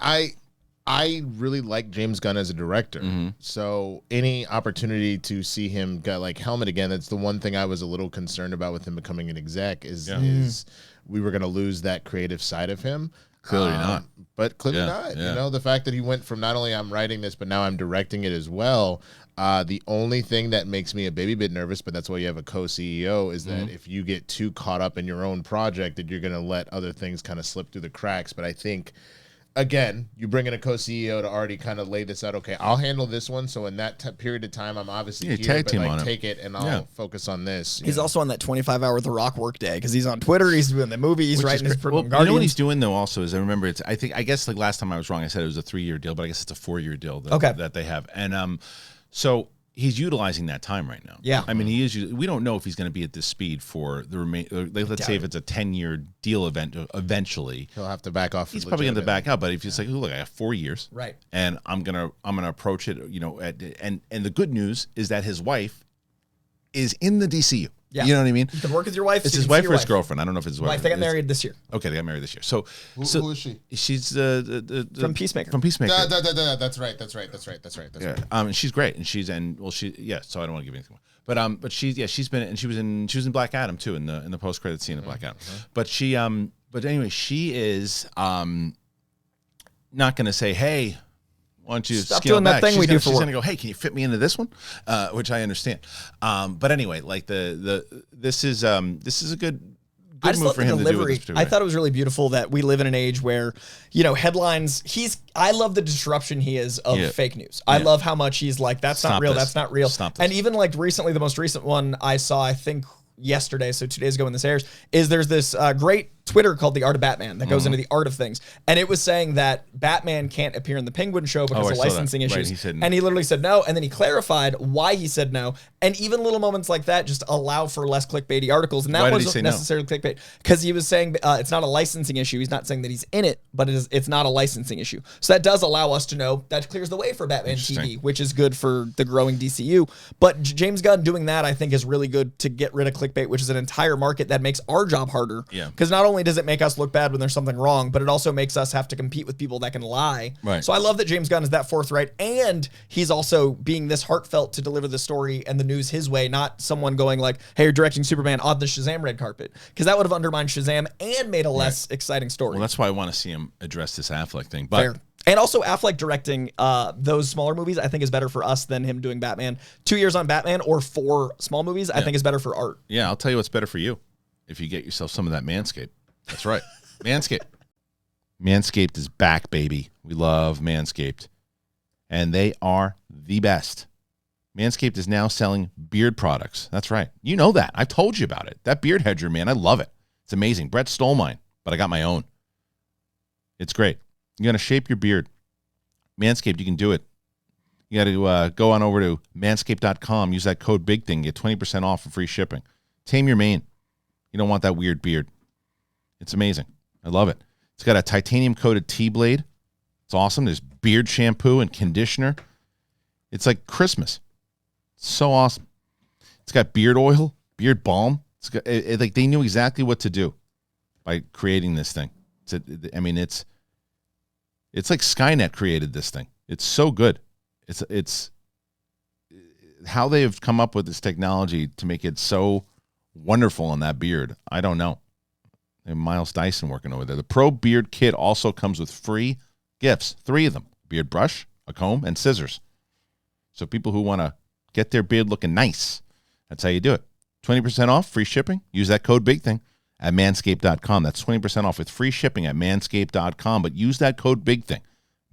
I really like James Gunn as a director. So any opportunity to see him get like Helmet again, that's the one thing I was a little concerned about with him becoming an exec is we were going to lose that creative side of him. Clearly not. But clearly not. Yeah. You know, the fact that he went from not only I'm writing this, but now I'm directing it as well. The only thing that makes me a baby bit nervous, but that's why you have a co-CEO, is that if you get too caught up in your own project, that you're going to let other things kind of slip through the cracks. But I think, again, you bring in a co-CEO to already kind of lay this out. Okay, I'll handle this one. So in that period of time, I'm obviously here, tag but team like on take it and I'll focus on this. He's also on that 25-hour The Rock work day because he's on Twitter. He's doing the movie. He's writing his You know what he's doing though? Also, is I remember I guess like last time I was wrong. I said it was a 3-year deal, but I guess it's a 4-year deal that they have. And so he's utilizing that time right now. Yeah. I mean, he is. We don't know if he's going to be at this speed for the let's say if it's a 10-year deal event, eventually he'll have to back off. He's probably going to back out. But if it's like, look, I have 4 years, right, and I'm gonna approach it, and the good news is that his wife is in the DCU. Yeah. You know what I mean? You can work with your wife. It's his wife or his girlfriend. I don't know if it's his wife. They got married this year. Okay, they got married this year. So who is she? She's from Peacemaker. From Peacemaker. That's right. And she's great. And she's So I don't want to give anything more. But she's been, and she was in Black Adam too in the post credit scene of Black Adam. Mm-hmm. But anyway, she is not going to say, hey, why don't you stop doing that thing we do for work? She's gonna go, hey, can you fit me into this one? Which I understand. But anyway, like this is a good move for him to do with this. I thought it was really beautiful that we live in an age where, headlines. I love the disruption he is of fake news. I love how much he's like, that's not real. That's not real. And even like recently, the most recent one I saw, I think yesterday, so 2 days ago when this airs, is there's this great Twitter called The Art of Batman that goes into the art of things. And it was saying that Batman can't appear in the Penguin show because of licensing issues. Right, and he literally said no. And then he clarified why he said no. And even little moments like that just allow for less clickbaity articles. And that wasn't necessarily clickbait because he was saying it's not a licensing issue. He's not saying that he's in it, but it's not a licensing issue. So that does allow us to know that clears the way for Batman TV, which is good for the growing DCU. But James Gunn doing that, I think, is really good to get rid of clickbait, which is an entire market that makes our job harder. Yeah. Because not only does it make us look bad when there's something wrong, but it also makes us have to compete with people that can lie. Right. So I love that James Gunn is that forthright, and he's also being this heartfelt to deliver the story and the news his way, not someone going like, hey, you're directing Superman on the Shazam red carpet, because that would have undermined Shazam and made a less exciting story. Well, that's why I want to see him address this Affleck thing. But fair. And also Affleck directing those smaller movies, I think is better for us than him doing Batman. 2 years on Batman or 4 small movies, I think is better for art. Yeah, I'll tell you what's better for you. If you get yourself some of that MANSCAPED. That's right. MANSCAPED. MANSCAPED is back, baby. We love MANSCAPED. And they are the best. MANSCAPED is now selling beard products. That's right. You know that. I've told you about it. That beard hedger, man, I love it. It's amazing. Brett stole mine, but I got my own. It's great. You're going to shape your beard. MANSCAPED, you can do it. You got to go on over to manscaped.com. Use that code BIGTHING. Get 20% off for free shipping. Tame your mane. You don't want that weird beard. It's amazing. I love it. It's got a titanium-coated T-blade. It's awesome. There's beard shampoo and conditioner. It's like Christmas. It's so awesome. It's got beard oil, beard balm. It's got, like they knew exactly what to do by creating this thing. It's like Skynet created this thing. It's so good. It's how they have come up with this technology to make it so wonderful on that beard. I don't know. And Miles Dyson working over there. The Pro Beard Kit also comes with free gifts, 3 of them: beard brush, a comb, and scissors. So people who want to get their beard looking nice, that's how you do it. 20% off, free shipping. Use that code BIGTHING at manscaped.com. That's 20% off with free shipping at manscaped.com. But use that code BIGTHING.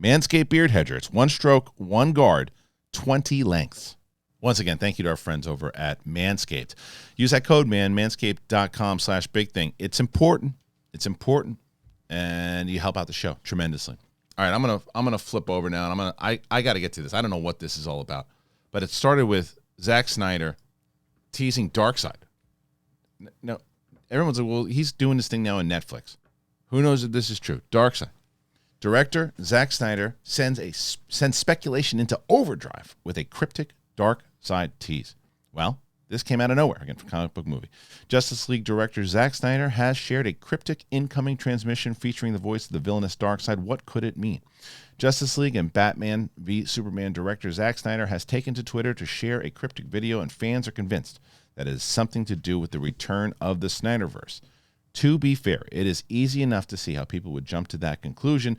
Manscaped Beard Hedger. It's 1 stroke, 1 guard, 20 lengths. Once again, thank you to our friends over at Manscaped. Use that code, man, manscaped.com/bigthing. It's important. It's important. And you help out the show tremendously. All right, I'm gonna flip over now, and I got to get to this. I don't know what this is all about, but it started with Zack Snyder teasing Darkseid. No, everyone's like, well, he's doing this thing now on Netflix. Who knows if this is true? Darkseid. Director Zack Snyder sends speculation into overdrive with a cryptic Darkseid tease. Well, this came out of nowhere, again, for comic book movie. Justice League director Zack Snyder has shared a cryptic incoming transmission featuring the voice of the villainous Darkseid. What could it mean? Justice League and Batman v Superman director Zack Snyder has taken to Twitter to share a cryptic video, and fans are convinced that it has something to do with the return of the Snyderverse. To be fair, it is easy enough to see how people would jump to that conclusion.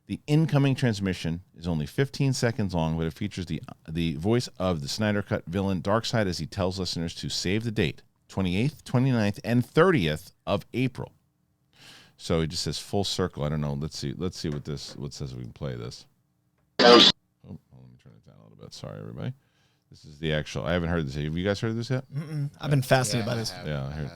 The incoming transmission is only 15 seconds long, but it features the voice of the Snyder Cut villain Darkseid as he tells listeners to save the date, 28th, 29th, and 30th of April. So it just says full circle. I don't know. Let's see what says if we can play this. Oh, let me turn it down a little bit. Sorry, everybody. This is the actual. I haven't heard this. Have you guys heard this yet? I've been fascinated by this. Yeah, I heard.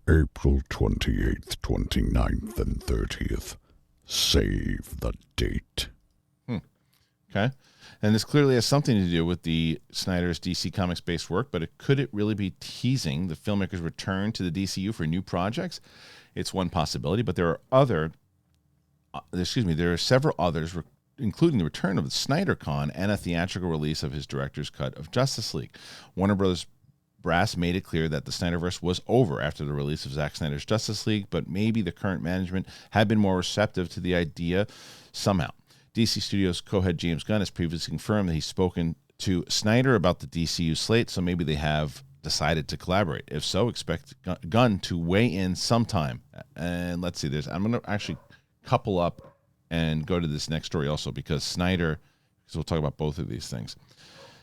April 28th, 29th, and 30th. Save the date. Okay. And this clearly has something to do with the Snyder's DC Comics-based work, but could it really be teasing the filmmaker's return to the DCU for new projects? It's one possibility, but there are several others, including the return of the Snyder Con and a theatrical release of his director's cut of Justice League. Warner Brothers brass made it clear that the Snyderverse was over after the release of Zack Snyder's Justice League, but maybe the current management had been more receptive to the idea somehow. DC Studios co-head James Gunn has previously confirmed that he's spoken to Snyder about the DCU slate, so maybe they have decided to collaborate. If so, expect Gunn to weigh in sometime. And let's see this. I'm going to actually couple up and go to this next story also, because we'll talk about both of these things.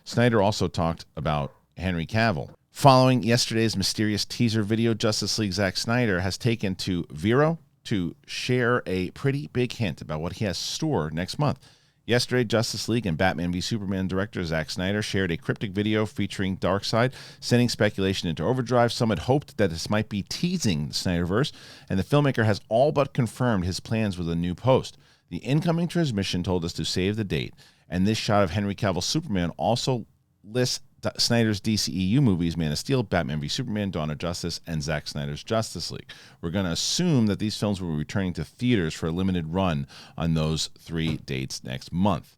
Snyder also talked about Henry Cavill. Following yesterday's mysterious teaser video, Justice League Zack Snyder has taken to Vero to share a pretty big hint about what he has in store next month. Yesterday, Justice League and Batman v Superman director Zack Snyder shared a cryptic video featuring Darkseid, sending speculation into overdrive. Some had hoped that this might be teasing the Snyderverse, and the filmmaker has all but confirmed his plans with a new post. The incoming transmission told us to save the date, and this shot of Henry Cavill's Superman also lists Snyder's DCEU movies, Man of Steel, Batman v Superman, Dawn of Justice, and Zack Snyder's Justice League. We're going to assume that these films will be returning to theaters for a limited run on those 3 dates next month.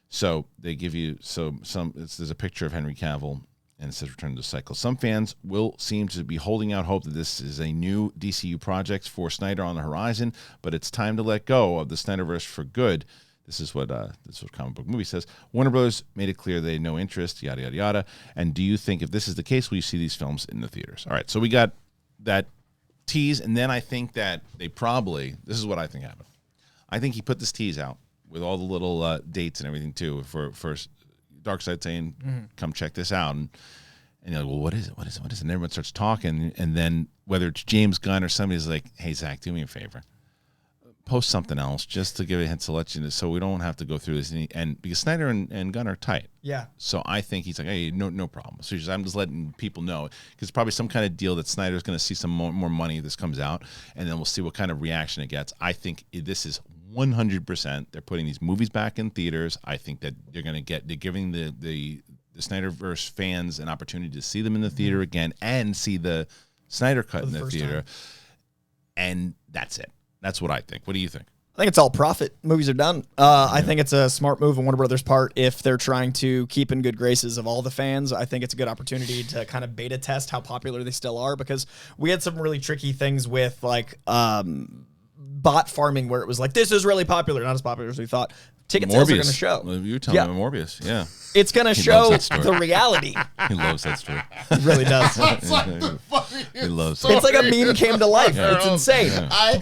So they give you there's a picture of Henry Cavill, and it says Return to the Cycle. Some fans will seem to be holding out hope that this is a new DCU project for Snyder on the horizon, but it's time to let go of the Snyderverse for good. This is what Comic Book Movie says. Warner Bros. Made it clear they had no interest, yada, yada, yada. And do you think if this is the case, will you see these films in the theaters? All right, so we got that tease, and then I think that this is what I think happened. I think he put this tease out with all the little dates and everything, too, for Darkseid saying, come check this out. And you're like, well, what is it? What is it? What is it? And everyone starts talking, and then whether it's James Gunn or somebody's like, hey, Zach, do me a favor. Post something else just to give a hint to let you know, so we don't have to go through this. And because Snyder and Gunn are tight. Yeah. So I think he's like, hey, no problem. So I'm just letting people know, because probably some kind of deal that Snyder's going to see some more money if this comes out, and then we'll see what kind of reaction it gets. I think this is 100%. They're putting these movies back in theaters. I think that they're giving the Snyderverse fans an opportunity to see them in the theater again and see the Snyder cut in the theater. And that's it. That's what I think. What do you think? I think it's all profit. Movies are done. I think it's a smart move on Warner Brothers' part if they're trying to keep in good graces of all the fans. I think it's a good opportunity to kind of beta test how popular they still are, because we had some really tricky things with like bot farming where it was like, this is really popular, not as popular as we thought. Ticket sales are going to show. You were telling me Morbius, yeah. It's going to show the reality. He loves that story. He really does. It's like the funniest. He loves it. It's like a meme came to life. Yeah. It's insane. Yeah.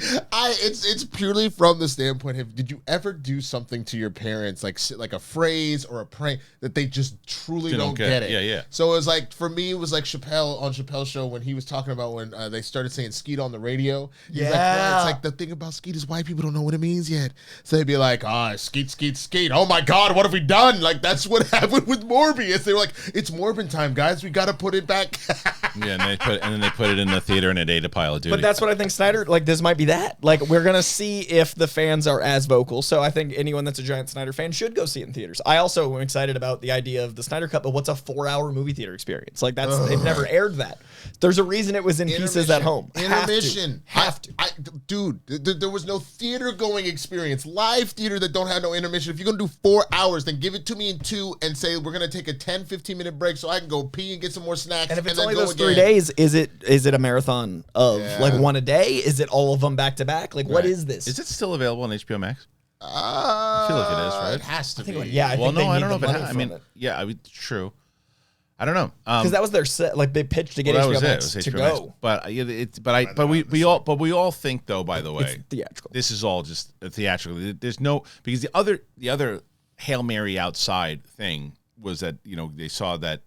It's purely from the standpoint of, did you ever do something to your parents, like a phrase or a prank that they just truly don't get it? Yeah. So it was like, for me, it was like Chappelle on Chappelle's show when he was talking about when they started saying skeet on the radio. He's like, well, it's like, the thing about skeet is white people don't know what it means yet. So they'd be like, skeet, skeet, skeet. Oh my God, what have we done? Like, that's what happened with Morbius. They were like, it's Morbin time, guys. We got to put it back. Yeah, and then they put it in the theater and it ate a pile of duty. But that's what I think Snyder, like, this might be that. Like, we're going to see if the fans are as vocal. So I think anyone that's a giant Snyder fan should go see it in theaters. I also am excited about the idea of the Snyder Cut, but what's a 4-hour movie theater experience? Like, they've never aired that. There's a reason it was in pieces at home. Intermission. Have to. Dude, there was no theater going experience. Live theater that don't have no intermission. If you're going to do 4 hours, then give it to me in 2 and say we're going to take a 10, 15-minute break so I can go pee and get some more snacks. And if it's only those 3 days, is it a marathon of like one a day? Is it all of them back to back? Like, what is this? Is it still available on HBO Max? I feel like it is, right? It has to be. I don't know if it has. I mean, true. I don't know, because that was their set. Like, they pitched to get HBO Max to go. But we all think, though. By the way, it's theatrical. This is all just theatrical. There's no, because the other Hail Mary outside thing was that, they saw that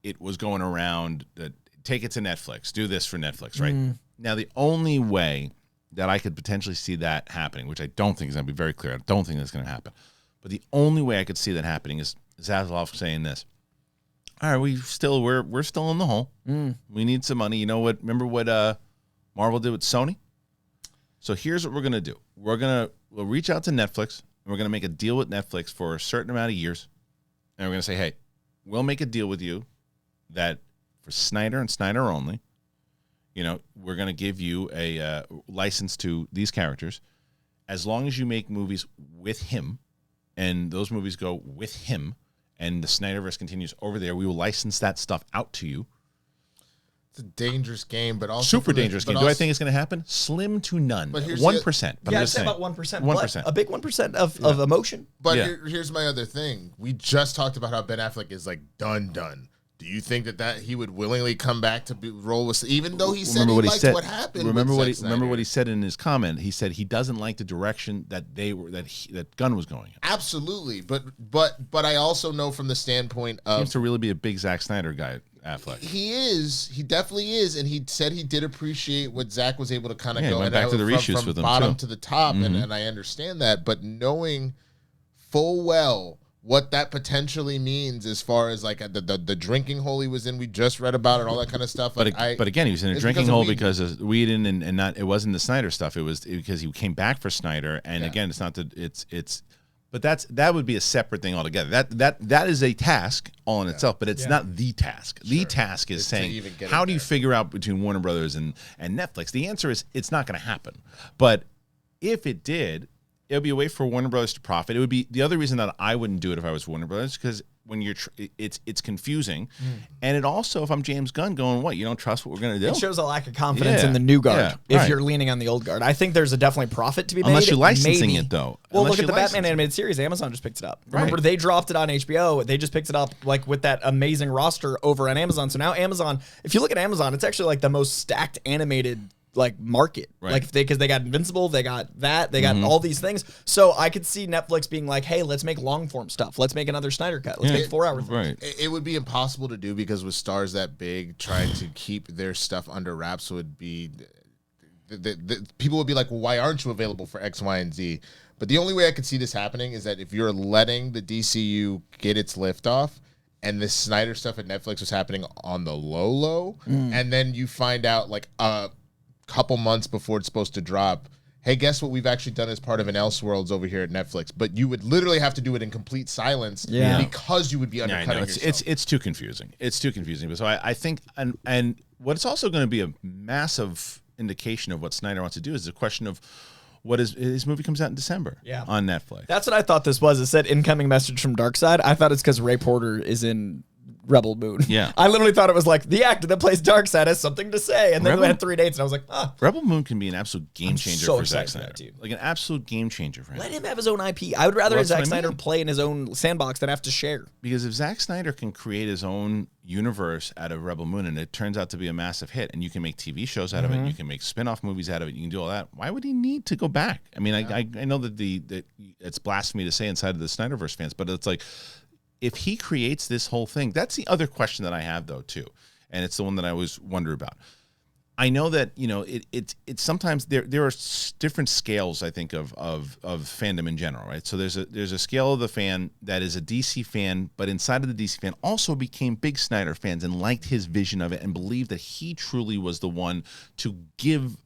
it was going around that take it to Netflix, do this for Netflix, right? Now, the only way that I could potentially see that happening, which I don't think is going to be very clear, I don't think that's going to happen, but the only way I could see that happening is Zaslav saying this. All right, we're still in the hole. We need some money. You know what? Remember what Marvel did with Sony. So here's what we're going to do. We'll reach out to Netflix, and we're going to make a deal with Netflix for a certain amount of years. And we're going to say, hey, we'll make a deal with you that for Snyder and Snyder only, we're going to give you a license to these characters as long as you make movies with him, and those movies go with him, and the Snyderverse continues over there. We will license that stuff out to you. It's a dangerous game, but also super dangerous game. Do I think it's going to happen? Slim to none. But 1%. Yeah, I'd say about 1%. 1%. A big 1% of emotion. But here's my other thing. We just talked about how Ben Affleck is like done. Do you think that he would willingly come back to roll with, even though he said what happened? Remember what he said in his comment. He said he doesn't like the direction that that Gunn was going in. Absolutely, but I also know from the standpoint of seems to really be a big Zack Snyder guy. Affleck. He definitely is, and he said he did appreciate what Zack was able to kind of go went back to the reshoots with him bottom to the top, and I understand that, but knowing full well what that potentially means as far as like the drinking hole he was in, we just read about it, all that kind of stuff. Like but again, he was in a drinking hole because of Whedon and not, it wasn't the Snyder stuff. It was because he came back for Snyder, and again, it's not that it's. But that would be a separate thing altogether. That is a task all in itself, but it's not the task. Sure. The task is saying, how do you figure out between Warner Brothers and Netflix? The answer is it's not going to happen. But if it did, it would be a way for Warner Brothers to profit. It would be the other reason that I wouldn't do it if I was Warner Brothers, because when you're it's confusing, and it also, if I'm James Gunn, going, what, you don't trust what we're going to do? It shows a lack of confidence in the new guard if you're leaning on the old guard. I think there's definitely profit to be made. Unless you're licensing it, though. Well, look at the Batman animated series. Amazon just picked it up. Remember, they dropped it on HBO. They just picked it up like with that amazing roster over on Amazon. So now Amazon, if you look at Amazon, it's actually like the most stacked animated like market, like because they got Invincible, they got that, they got all these things. So I could see Netflix being like, hey, let's make long form stuff. Let's make another Snyder cut. Let's make 4 hours. Right. It would be impossible to do because with stars that big, trying to keep their stuff under wraps would be. The people would be like, well, why aren't you available for X, Y, and Z? But the only way I could see this happening is that if you're letting the DCU get its lift off, and this Snyder stuff at Netflix was happening on the low, and then you find out like couple months before it's supposed to drop, hey, guess what we've actually done as part of an Elseworlds over here at Netflix? But you would literally have to do it in complete silence because you would be undercutting yourself. It's too confusing. It's too confusing. So I think, and what it's also going to be a massive indication of what Snyder wants to do is the question of what is his movie comes out in December on Netflix. That's what I thought this was. It said incoming message from Darkseid. I thought it's because Ray Porter is in Rebel Moon. Yeah. I literally thought it was like the actor that plays Darkseid has something to say. And then we had 3 dates and I was like, Rebel Moon can be an absolute game changer for Zack Snyder. Like an absolute game changer for him. Let him have his own IP. I would rather Zack Snyder play in his own sandbox than have to share. Because if Zack Snyder can create his own universe out of Rebel Moon and it turns out to be a massive hit and you can make TV shows out of it, you can make spin-off movies out of it, you can do all that, why would he need to go back? I mean, I know that it's blasphemy to say inside of the Snyderverse fans, but it's like, if he creates this whole thing, that's the other question that I have though too, and it's the one that I always wonder about. I know that it's sometimes there are different scales, I think, of fandom in general, right? So there's a scale of the fan that is a DC fan, but inside of the DC fan also became big Snyder fans and liked his vision of it and believed that he truly was the one to give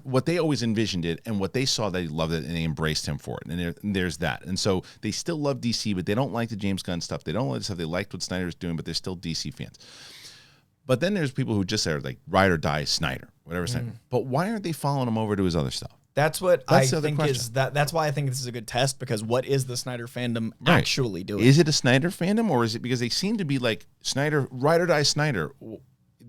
what they always envisioned it, and what they saw, they loved it and they embraced him for it. And there's that. And so they still love DC, but they don't like the James Gunn stuff. They don't like the stuff. They liked what Snyder's doing, but they're still DC fans. But then there's people who just are like ride or die Snyder, whatever Snyder. But why aren't they following him over to his other stuff? That's what I think is that's why I think this is a good test, because what is the Snyder fandom actually doing? Is it a Snyder fandom, or is it because they seem to be like Snyder, ride or die Snyder?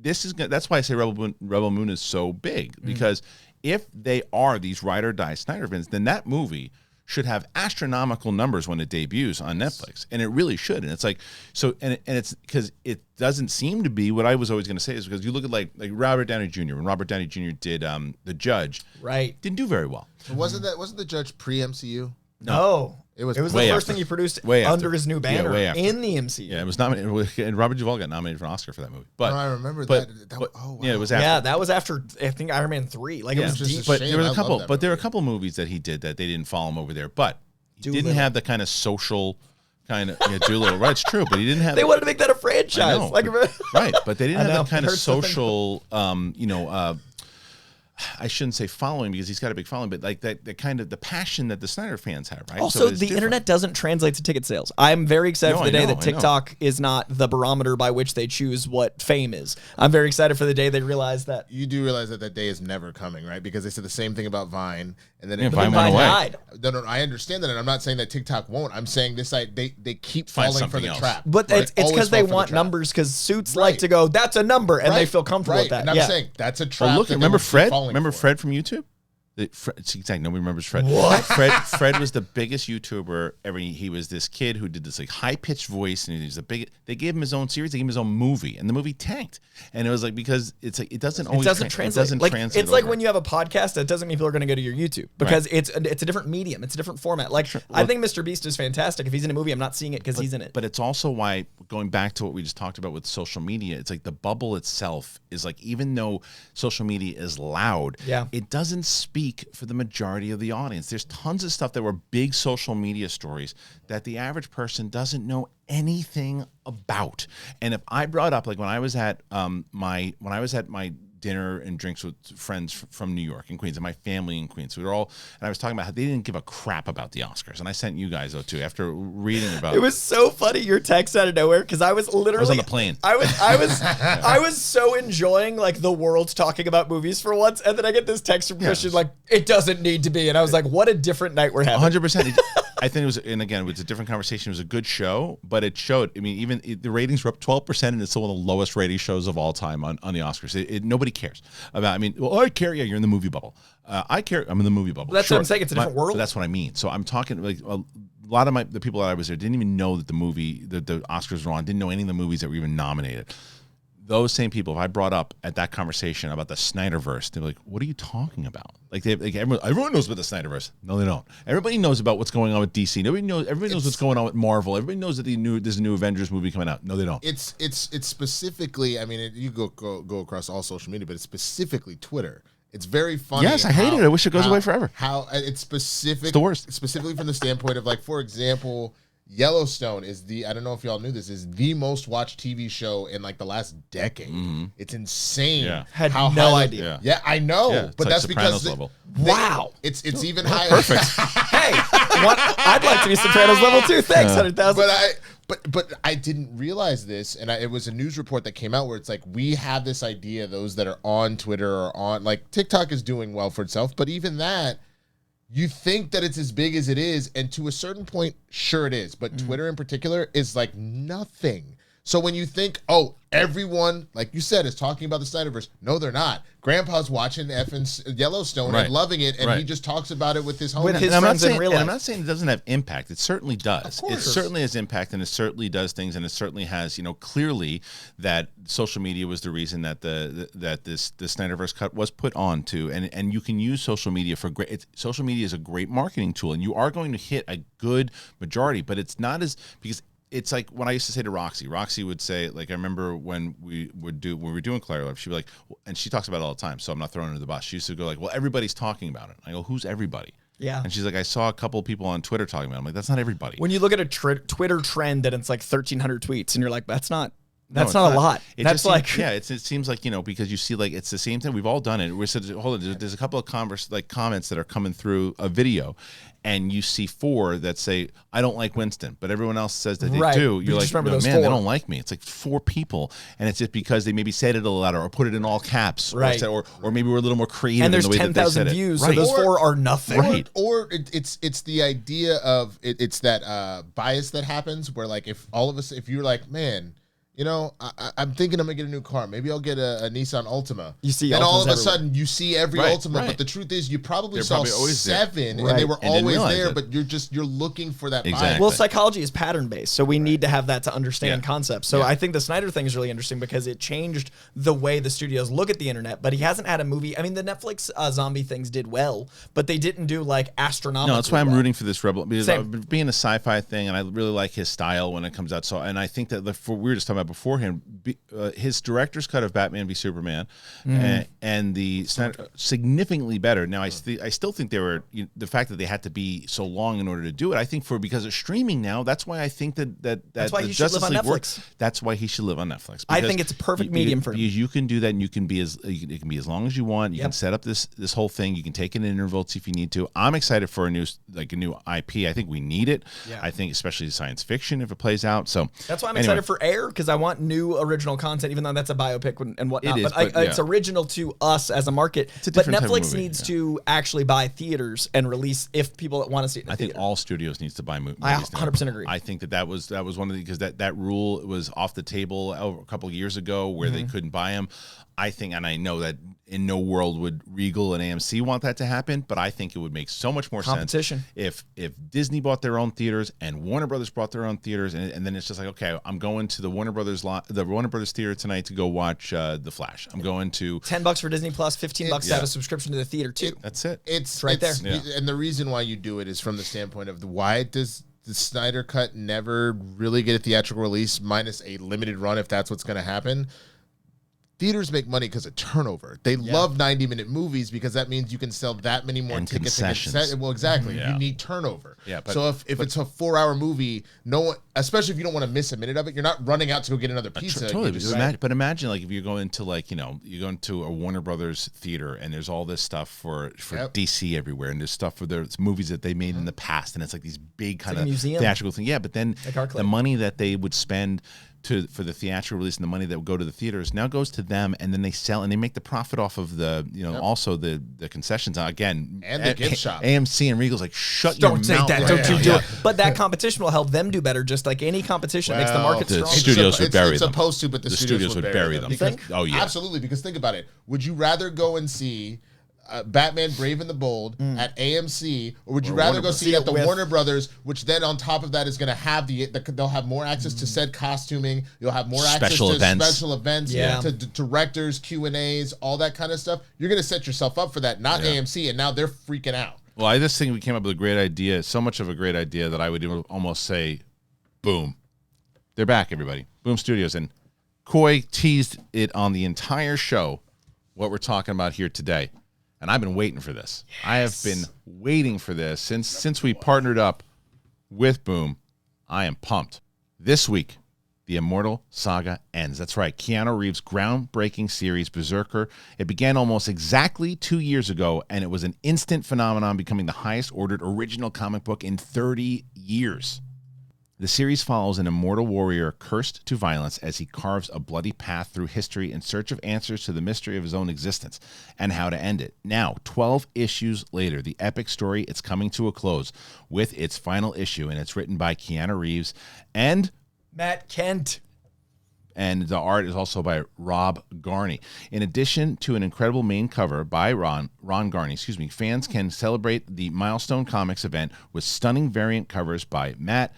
That's why I say Rebel Moon is so big, because if they are these ride or die Snyder fans, then that movie should have astronomical numbers when it debuts on Netflix, and it really should. And it's like, so, and it's because it doesn't seem to be what I was always going to say, is because you look at like Robert Downey Jr. when Robert Downey Jr. did The Judge, didn't do very well. Wasn't the Judge pre-MCU? No. It was the first thing he produced under his new banner in the MCU. Yeah, it was nominated, and Robert Duvall got nominated for an Oscar for that movie. But I remember that. Wow. Yeah, it was after. Yeah, that was after, I think, Iron Man 3. Like, it was deep. But there was a couple. But there were a couple movies that he did that they didn't follow him over there. But he didn't have the kind of social kind of Doolittle. Right, it's true. But he didn't have. They wanted to make that a franchise. Right, but they didn't have that kind of social, I shouldn't say following because he's got a big following, but like that kind of the passion that the Snyder fans have, right? Also, the internet doesn't translate to ticket sales. I'm very excited for the day that TikTok is not the barometer by which they choose what fame is. I'm very excited for the day they realize that. You do realize that that day is never coming, right? Because they said the same thing about Vine, and then Vine went away. Died. No, I understand that, and I'm not saying that TikTok won't. I'm saying this, they keep falling for the trap. But it's because they want numbers, because suits like to go, that's a number, and they feel comfortable with that. And I'm saying that's a trap. Well, look, remember Fred? Remember Fred from YouTube? It's exact. Nobody remembers Fred. What? Fred was the biggest YouTuber ever. He was this kid who did this like high pitched voice, and he's the big. They gave him his own series. They gave him his own movie, and the movie tanked. And it was like because it's like it doesn't always translate. It doesn't translate. It's like when you have a podcast, that doesn't mean people are going to go to your YouTube because it's a different medium. It's a different format. Like I think Mr. Beast is fantastic. If he's in a movie, I'm not seeing it because he's in it. But it's also why going back to what we just talked about with social media, it's like the bubble itself is like even though social media is loud, it doesn't speak for the majority of the audience. There's tons of stuff that were big social media stories that the average person doesn't know anything about. And if I brought up like when I was at my dinner and drinks with friends from New York and Queens and my family in Queens, we were all, and I was talking about how they didn't give a crap about the Oscars, and I sent you guys though too after reading about it. Was so funny your text out of nowhere because I was literally on the plane. I was so enjoying like the world talking about movies for once, and then I get this text from Kristian like it doesn't need to be, and I was like, what a different night we're having. 100%. I think it was, and again, it was a different conversation. It was a good show, but it showed. I mean, even the ratings were up 12%, and it's still one of the lowest rated shows of all time on the Oscars. Nobody cares about. I mean, well, I care. Yeah, you're in the movie bubble. I care. I'm in the movie bubble. Well, that's what I'm saying. It's a different world. That's what I mean. So I'm talking like a lot of the people that I was there didn't even know that the Oscars were on. Didn't know any of the movies that were even nominated. Those same people, if I brought up at that conversation about the Snyderverse, they're like, "What are you talking about?" Like, everyone knows about the Snyderverse. No, they don't. Everybody knows about what's going on with DC. Everybody knows what's going on with Marvel. Everybody knows that there's a new Avengers movie coming out. No, they don't. It's specifically. I mean, you go across all social media, but it's specifically Twitter. It's very funny. Yes, I hate it. I wish it goes away forever. How it's specific. It's the worst. Specifically from the standpoint of like, for example, Yellowstone is I don't know if y'all knew this, is the most watched TV show in like the last decade. Mm-hmm. It's insane. Yeah. Had no idea. Yeah, I know. Yeah, but like that's because wow. It's even higher. Perfect. Hey, I'd like to be Sopranos level 2. Thanks, 100,000. But I didn't realize this, and it was a news report that came out where it's like we have this idea, those that are on Twitter or on like TikTok is doing well for itself, but even that, you think that it's as big as it is, and to a certain point, sure it is. But Twitter in particular is like nothing. So when you think, oh, everyone, like you said, is talking about the Snyderverse, no, they're not. Grandpa's watching effing Yellowstone and loving it, and he just talks about it with his homies. I'm not saying it doesn't have impact. It certainly does. It certainly has impact, and it certainly does things, and it certainly has, clearly that social media was the reason that the Snyderverse cut was put on to, and you can use social media for great. Social media is a great marketing tool, and you are going to hit a good majority, but it's not as because. It's like when I used to say to Roxy. Roxy would say, like, I remember when we were doing Clary Life, she'd be like, and she talks about it all the time, so I'm not throwing her under the bus. She used to go like, well, everybody's talking about it. I go, who's everybody? Yeah. And she's like, I saw a couple of people on Twitter talking about it. I'm like, that's not everybody. When you look at a Twitter trend and it's like 1,300 tweets, and you're like, that's not a lot. It seems like, because you see, like, it's the same thing. We've all done it. We said, hold on, there's a couple of comments that are coming through a video, and you see 4 that say, I don't like Winston, but everyone else says that they do. You're like, no, man, 4. They don't like me. It's like 4 people, and it's just because they maybe said it a little louder or put it in all caps, right? Or maybe we're a little more creative. And there's in the way 10,000 views, so those 4 are nothing. Right. Or it's the idea of it's that bias that happens where, like, if you're like, man, I'm thinking I'm gonna get a new car. Maybe I'll get a Nissan Altima. You see, and all of a sudden you see every Altima, but the truth is you probably saw 7, and they were always there. But you're looking for that. Bias. Well, psychology is pattern based, so we need to have that to understand concepts. So I think the Snyder thing is really interesting because it changed the way the studios look at the internet. But he hasn't had a movie. I mean, the Netflix zombie things did well, but they didn't do like astronomical. No, that's why I'm rooting for this Rebel because being a sci-fi thing, and I really like his style when it comes out. So, and I think that we were just talking about about beforehand, his director's cut of Batman v Superman and the Snyder, significantly better. Now, I still think they were the fact that they had to be so long in order to do it. I think because of streaming now, that's why I think that's why he should live on Netflix. Works. That's why he should live on Netflix. I think it's a perfect medium for him. You can do that, and it can be as long as you want. You can set up this whole thing. You can take it in intervals if you need to. I'm excited for a new IP. I think we need it. Yeah. I think especially science fiction if it plays out. So that's why I'm excited for Air, because I want new original content, even though that's a biopic and whatnot. It's original to us as a market. But Netflix needs to actually buy theaters and release if people want to see it. I think all studios needs to buy movies. I 100% agree. I think that was one of the, because that rule was off the table a couple of years ago where they couldn't buy them. I think, and I know that in no world would Regal and AMC want that to happen, but I think it would make so much more sense if Disney bought their own theaters and Warner Brothers bought their own theaters, and then it's just like, okay, I'm going to the Warner Brothers theater tonight to go watch The Flash. I'm going to $10 for Disney Plus, $15 to have a subscription to the theater too. That's it. It's right there. Yeah. And the reason why you do it is from the standpoint of why does the Snyder Cut never really get a theatrical release minus a limited run if that's what's going to happen. Theaters make money because of turnover. They love 90-minute movies because that means you can sell that many more tickets. Well, exactly. You need turnover. Yeah, so if it's a 4-hour movie, no one, especially if you don't want to miss a minute of it, you're not running out to go get another pizza. Totally. But imagine like if you're going to you go into a Warner Brothers theater and there's all this stuff for DC everywhere, and there's stuff for their movies that they made in the past, and it's like these big kind of theatrical thing. Yeah, but then the money that they would spend for the theatrical release and the money that would go to the theaters now goes to them, and then they sell and they make the profit off of the also the concessions again and the gift shop. AMC and Regal's like, shut your mouth. Don't say that. Don't you do it. But that competition will help them do better, just like any competition makes the market strong. Studios would bury them. It's supposed to, but the studios would bury them. You think? Oh yeah, absolutely. Because think about it. Would you rather go and see Batman Brave and the Bold at AMC, or would you rather go see it at the Warner Brothers, which then on top of that is going to have they'll have more access to said costuming, you'll have more access to special events, to directors, Q&As, all that kind of stuff. You're going to set yourself up for that, not AMC, and now they're freaking out. Well, I just think we came up with a great idea, so much of a great idea that I would almost say, boom. They're back, everybody. Boom Studios. And Coy teased it on the entire show, what we're talking about here today. And I've been waiting for this. Yes. I have been waiting for this since we partnered up with Boom. I am pumped. This week, the Immortal Saga ends. That's right. Keanu Reeves' groundbreaking series, Berserker. It began almost exactly 2 years ago, and it was an instant phenomenon, becoming the highest ordered original comic book in 30 years. The series follows an immortal warrior cursed to violence as he carves a bloody path through history in search of answers to the mystery of his own existence and how to end it. Now, 12 issues later, the epic story is coming to a close with its final issue, and it's written by Keanu Reeves and Matt Kent. And the art is also by Rob Garney. In addition to an incredible main cover by Ron Garney, fans can celebrate the Milestone Comics event with stunning variant covers by Matt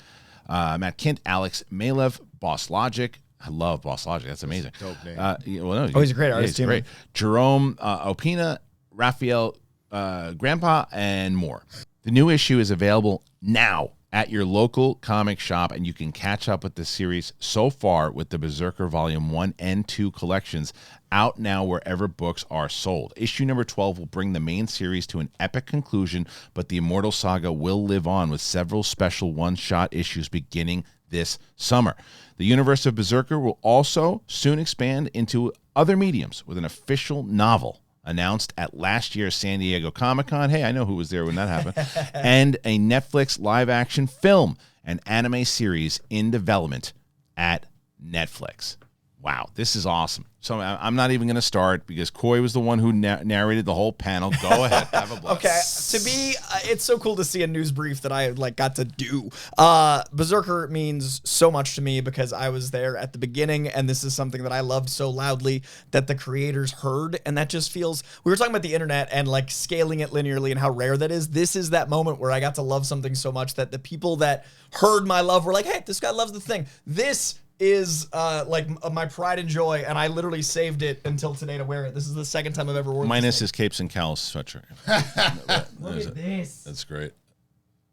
Kent, Alex Malev, Boss Logic. I love Boss Logic. That's amazing. Dope name. He's a great artist. He's great. Jerome Opina, Raphael Grandpa, and more. The new issue is available now at your local comic shop, and you can catch up with the series so far with the Berserker Volume 1 and 2 collections out now wherever books are sold. Issue number 12 will bring the main series to an epic conclusion, but the Immortal Saga will live on with several special one-shot issues beginning this summer. The universe of Berserker will also soon expand into other mediums with an official novel announced at last year's San Diego Comic-Con. Hey, I know who was there when that happened. And a Netflix live-action film and anime series in development at Netflix. Wow, this is awesome. So I'm not even going to start because Coy was the one who narrated the whole panel. Go ahead, have a blast. Okay, to me, it's so cool to see a news brief that I got to do. Berserker means so much to me because I was there at the beginning, and this is something that I loved so loudly that the creators heard, and that just feels. We were talking about the internet and scaling it linearly and how rare that is. This is that moment where I got to love something so much that the people that heard my love were like, "Hey, this guy loves the thing." This is my pride and joy, and I literally saved it until today to wear it. This is the second time I've ever worn it. Minus his capes and cowls sweatshirt. Look at this. That's great.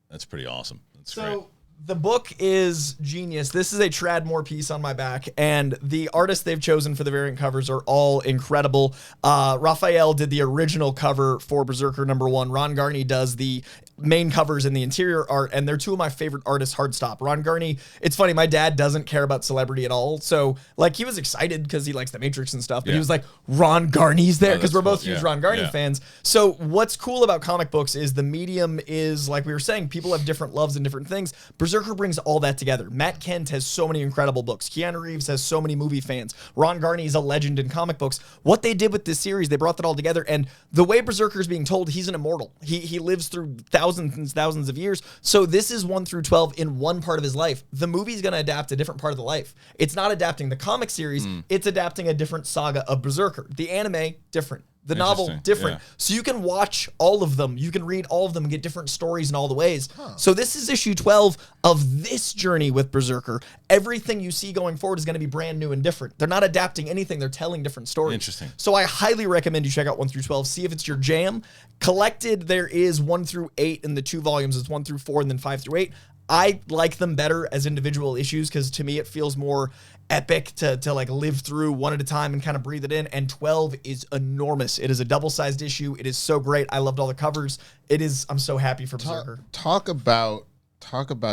That's pretty awesome. That's great. The book is genius. This is a Trad Moore piece on my back, and the artists they've chosen for the variant covers are all incredible. Raphael did the original cover for Berserker #1. Ron Garney does the main covers and the interior art, and they're two of my favorite artists, hard stop. Ron Garney, it's funny, my dad doesn't care about celebrity at all, so like he was excited because he likes the Matrix and stuff, but he was like, Ron Garney's there, because we're both huge Ron Garney fans. So what's cool about comic books is the medium is, like we were saying, people have different loves and different things. Berserker brings all that together. Matt Kent has so many incredible books. Keanu Reeves has so many movie fans. Ron Garney is a legend in comic books. What they did with this series, they brought that all together, and the way Berserker is being told, he's an immortal. He lives through thousands and thousands of years. So this is 1 through 12 in one part of his life. The movie's going to adapt a different part of the life. It's not adapting the comic series. It's adapting a different saga of Berserker. The anime, different. The novel, different. So you can watch all of them. You can read all of them and get different stories in all the ways. So this is issue 12 of this journey with Berserker. Everything you see going forward is going to be brand new and different. They're not adapting anything. They're telling different stories. Interesting. So I highly recommend you check out 1 through 12. See if it's your jam. Collected, there is 1 through 8 in the 2 volumes. It's 1 through 4 and then 5 through 8. I like them better as individual issues because to me it feels more epic to like live through one at a time and kind of breathe it in. And 12 is enormous. It is a double-sized issue. It is so great. I loved all the covers. I'm so happy for Berserker. Talk about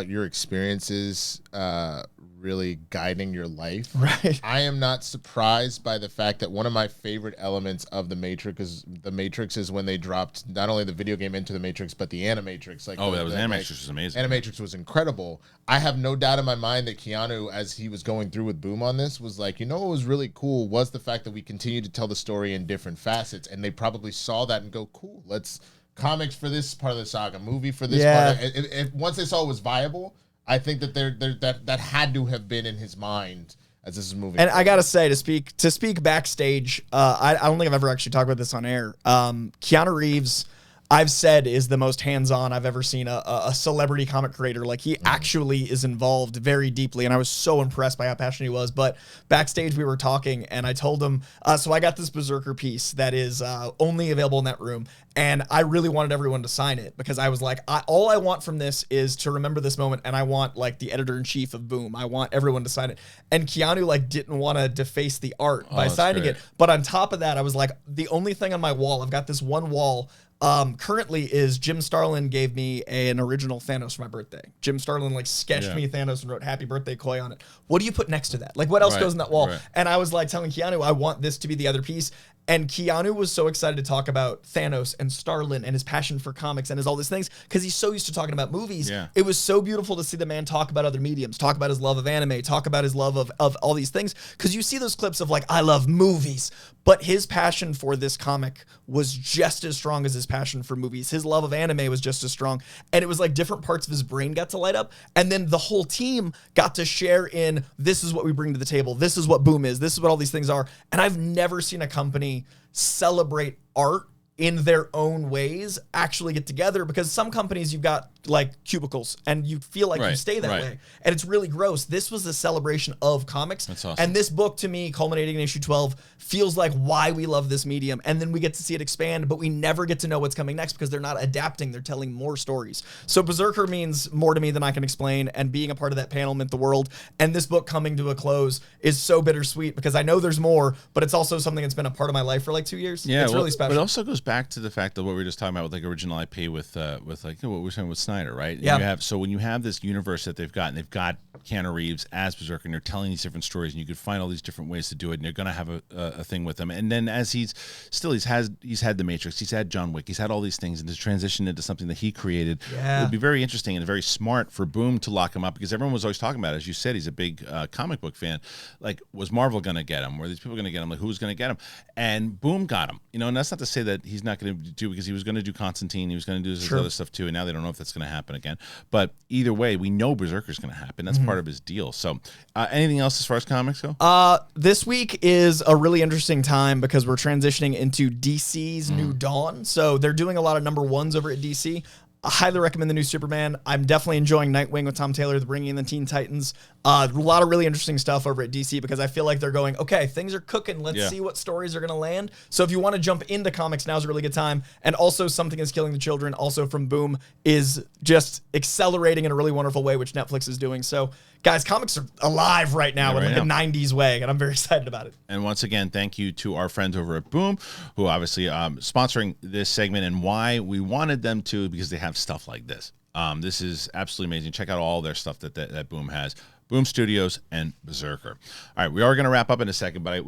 your experiences really guiding your life. Right. I am not surprised by the fact that one of my favorite elements of the Matrix is when they dropped not only the video game Into the Matrix, but the Animatrix. Animatrix was amazing. Animatrix was incredible. I have no doubt in my mind that Keanu, as he was going through with Boom on this, was like, what was really cool was the fact that we continued to tell the story in different facets, and they probably saw that and go, cool, let's comics for this part of the saga, movie for this part. If once they saw it was viable, I think that that had to have been in his mind as this is moving. And forward. I gotta say, to speak backstage, I don't think I've ever actually talked about this on air. Keanu Reeves, I've said, is the most hands-on I've ever seen a celebrity comic creator. Like, he actually is involved very deeply, and I was so impressed by how passionate he was. But backstage, we were talking, and I told him, so I got this Berserker piece that is only available in that room, and I really wanted everyone to sign it, because I was like, all I want from this is to remember this moment, and I want, like, the editor-in-chief of Boom. I want everyone to sign it. And Keanu, like, didn't want to deface the art by signing it. But on top of that, I was like, the only thing on my wall, I've got this one wall currently is Jim Starlin gave me an original Thanos for my birthday. Jim Starlin like sketched me Thanos and wrote "Happy Birthday, Coy" on it. What do you put next to that? Like, what else goes in that wall? And I was like telling Keanu, I want this to be the other piece. And Keanu was so excited to talk about Thanos and Starlin and his passion for comics and his all these things because he's so used to talking about movies. It was so beautiful to see the man talk about other mediums, talk about his love of anime, talk about his love of all these things. Because you see those clips of like, I love movies, but his passion for this comic was just as strong as his passion for movies. His love of anime was just as strong. And it was like different parts of his brain got to light up. And then the whole team got to share in, this is what we bring to the table. This is what Boom is. This is what all these things are. And I've never seen a company celebrate art in their own ways actually get together, because some companies you've got like cubicles and you feel like you stay that way and it's really gross. This was a celebration of comics. That's awesome. And this book, to me, culminating in issue 12, feels like why we love this medium. And then we get to see it expand, but we never get to know what's coming next because they're not adapting, they're telling more stories. So Berserker means more to me than I can explain, and being a part of that panel meant the world. And this book coming to a close is so bittersweet because I know there's more, but it's also something that's been a part of my life for like 2 years. It's really special. But it also goes back to the fact of what we were just talking about with like original IP with like what we were saying with Snyder, right? So when you have this universe that they've got Keanu Reeves as Berserker, and they're telling these different stories, and you could find all these different ways to do it, and they're going to have a thing with them. And then as he's had the Matrix, he's had John Wick, he's had all these things, and to transition into something that he created, it would be very interesting and very smart for Boom to lock him up, because everyone was always talking about it. As you said, he's a big comic book fan. Like, was Marvel going to get him? Were these people going to get him? Like, who was going to get him? And Boom got him. And that's not to say that he's not going to do, because he was going to do Constantine, he was going to do this other stuff too, and now they don't know if that's going to happen again. But either way, we know Berserker's going to happen. That's part of his deal. So anything else as far as comics go? This week is a really interesting time because we're transitioning into DC's New Dawn. So they're doing a lot of #1s over at DC. I highly recommend the new Superman. I'm definitely enjoying Nightwing with Tom Taylor, the bringing in the Teen Titans. A lot of really interesting stuff over at DC because I feel like they're going, okay, things are cooking. Let's see what stories are going to land. So if you want to jump into comics, now's a really good time. And also Something is Killing the Children, also from Boom, is just accelerating in a really wonderful way, which Netflix is doing. So guys, comics are alive right now in like a 90s way, and I'm very excited about it. And once again, thank you to our friends over at Boom, who obviously sponsoring this segment, and why we wanted them to, because they have stuff like this. This is absolutely amazing. Check out all their stuff that Boom has. Boom Studios and Berserker. All right, we are going to wrap up in a second, but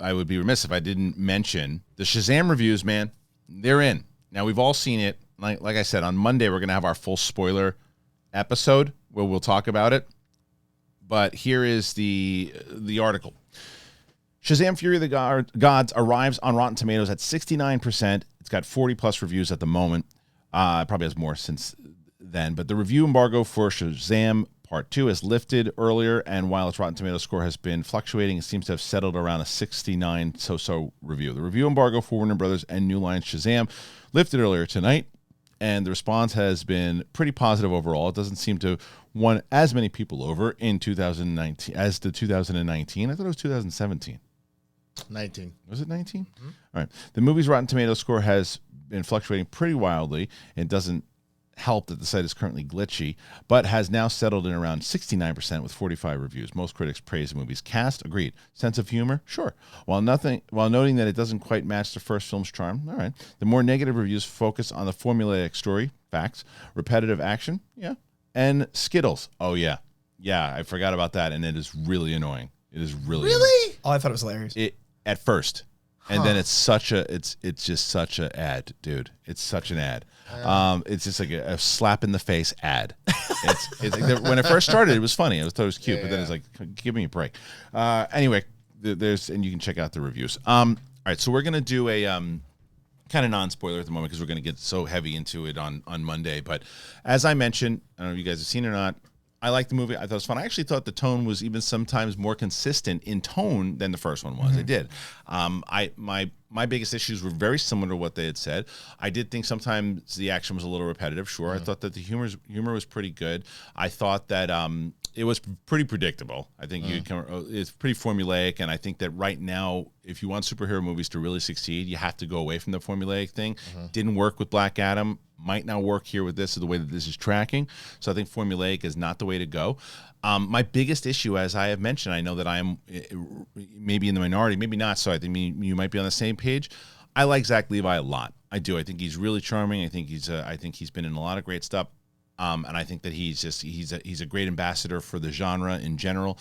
I would be remiss if I didn't mention the Shazam reviews, man. They're in. Now, we've all seen it. Like I said, on Monday, we're going to have our full spoiler episode where we'll talk about it. But here is the article. Shazam! Fury of the Gods arrives on Rotten Tomatoes at 69%. It's got 40-plus reviews at the moment. It probably has more since then. But the review embargo for Shazam Part 2 is lifted earlier, and while its Rotten Tomatoes score has been fluctuating, it seems to have settled around a 69 so-so review. The review embargo for Warner Brothers and New Line Shazam lifted earlier tonight, and the response has been pretty positive overall. It doesn't seem to won as many people over in 2019 as the 2019. I thought it was 2017. 19. Was it 19? Mm-hmm. All right. The movie's Rotten Tomatoes score has been fluctuating pretty wildly. It doesn't help that the site is currently glitchy, but has now settled in around 69% with 45 reviews. Most critics praise the movie's cast. Agreed. Sense of humor? Sure. While noting that it doesn't quite match the first film's charm. All right. The more negative reviews focus on the formulaic story, facts, repetitive action, yeah, and Skittles. Oh, yeah. Yeah, I forgot about that, and it is really annoying. It is really Really? Oh, I thought it was hilarious. At first. And then it's just such an ad, dude. It's such an ad. It's just like a slap in the face ad. It's like when it first started, it was funny. I thought it was cute, but then it's like, give me a break. Anyway, and you can check out the reviews. All right, so we're gonna do a kind of non-spoiler at the moment because we're gonna get so heavy into it on Monday. But as I mentioned, I don't know if you guys have seen it or not. I liked the movie. I thought it was fun. I actually thought the tone was even sometimes more consistent in tone than the first one was. Mm-hmm. I did. My biggest issues were very similar to what they had said. I did think sometimes the action was a little repetitive. Sure. Mm-hmm. I thought that the humor was pretty good. I thought that it was pretty predictable. I think it's pretty formulaic, and I think that right now, if you want superhero movies to really succeed, you have to go away from the formulaic thing. Mm-hmm. Didn't work with Black Adam. Might not work here with this, the way that this is tracking. So I think formulaic is not the way to go. My biggest issue, as I have mentioned, I know that I am maybe in the minority, maybe not. So I think you might be on the same page. I like Zach Levi a lot. I do. I think he's really charming. I think he's been in a lot of great stuff. And I think that he's a great ambassador for the genre in general.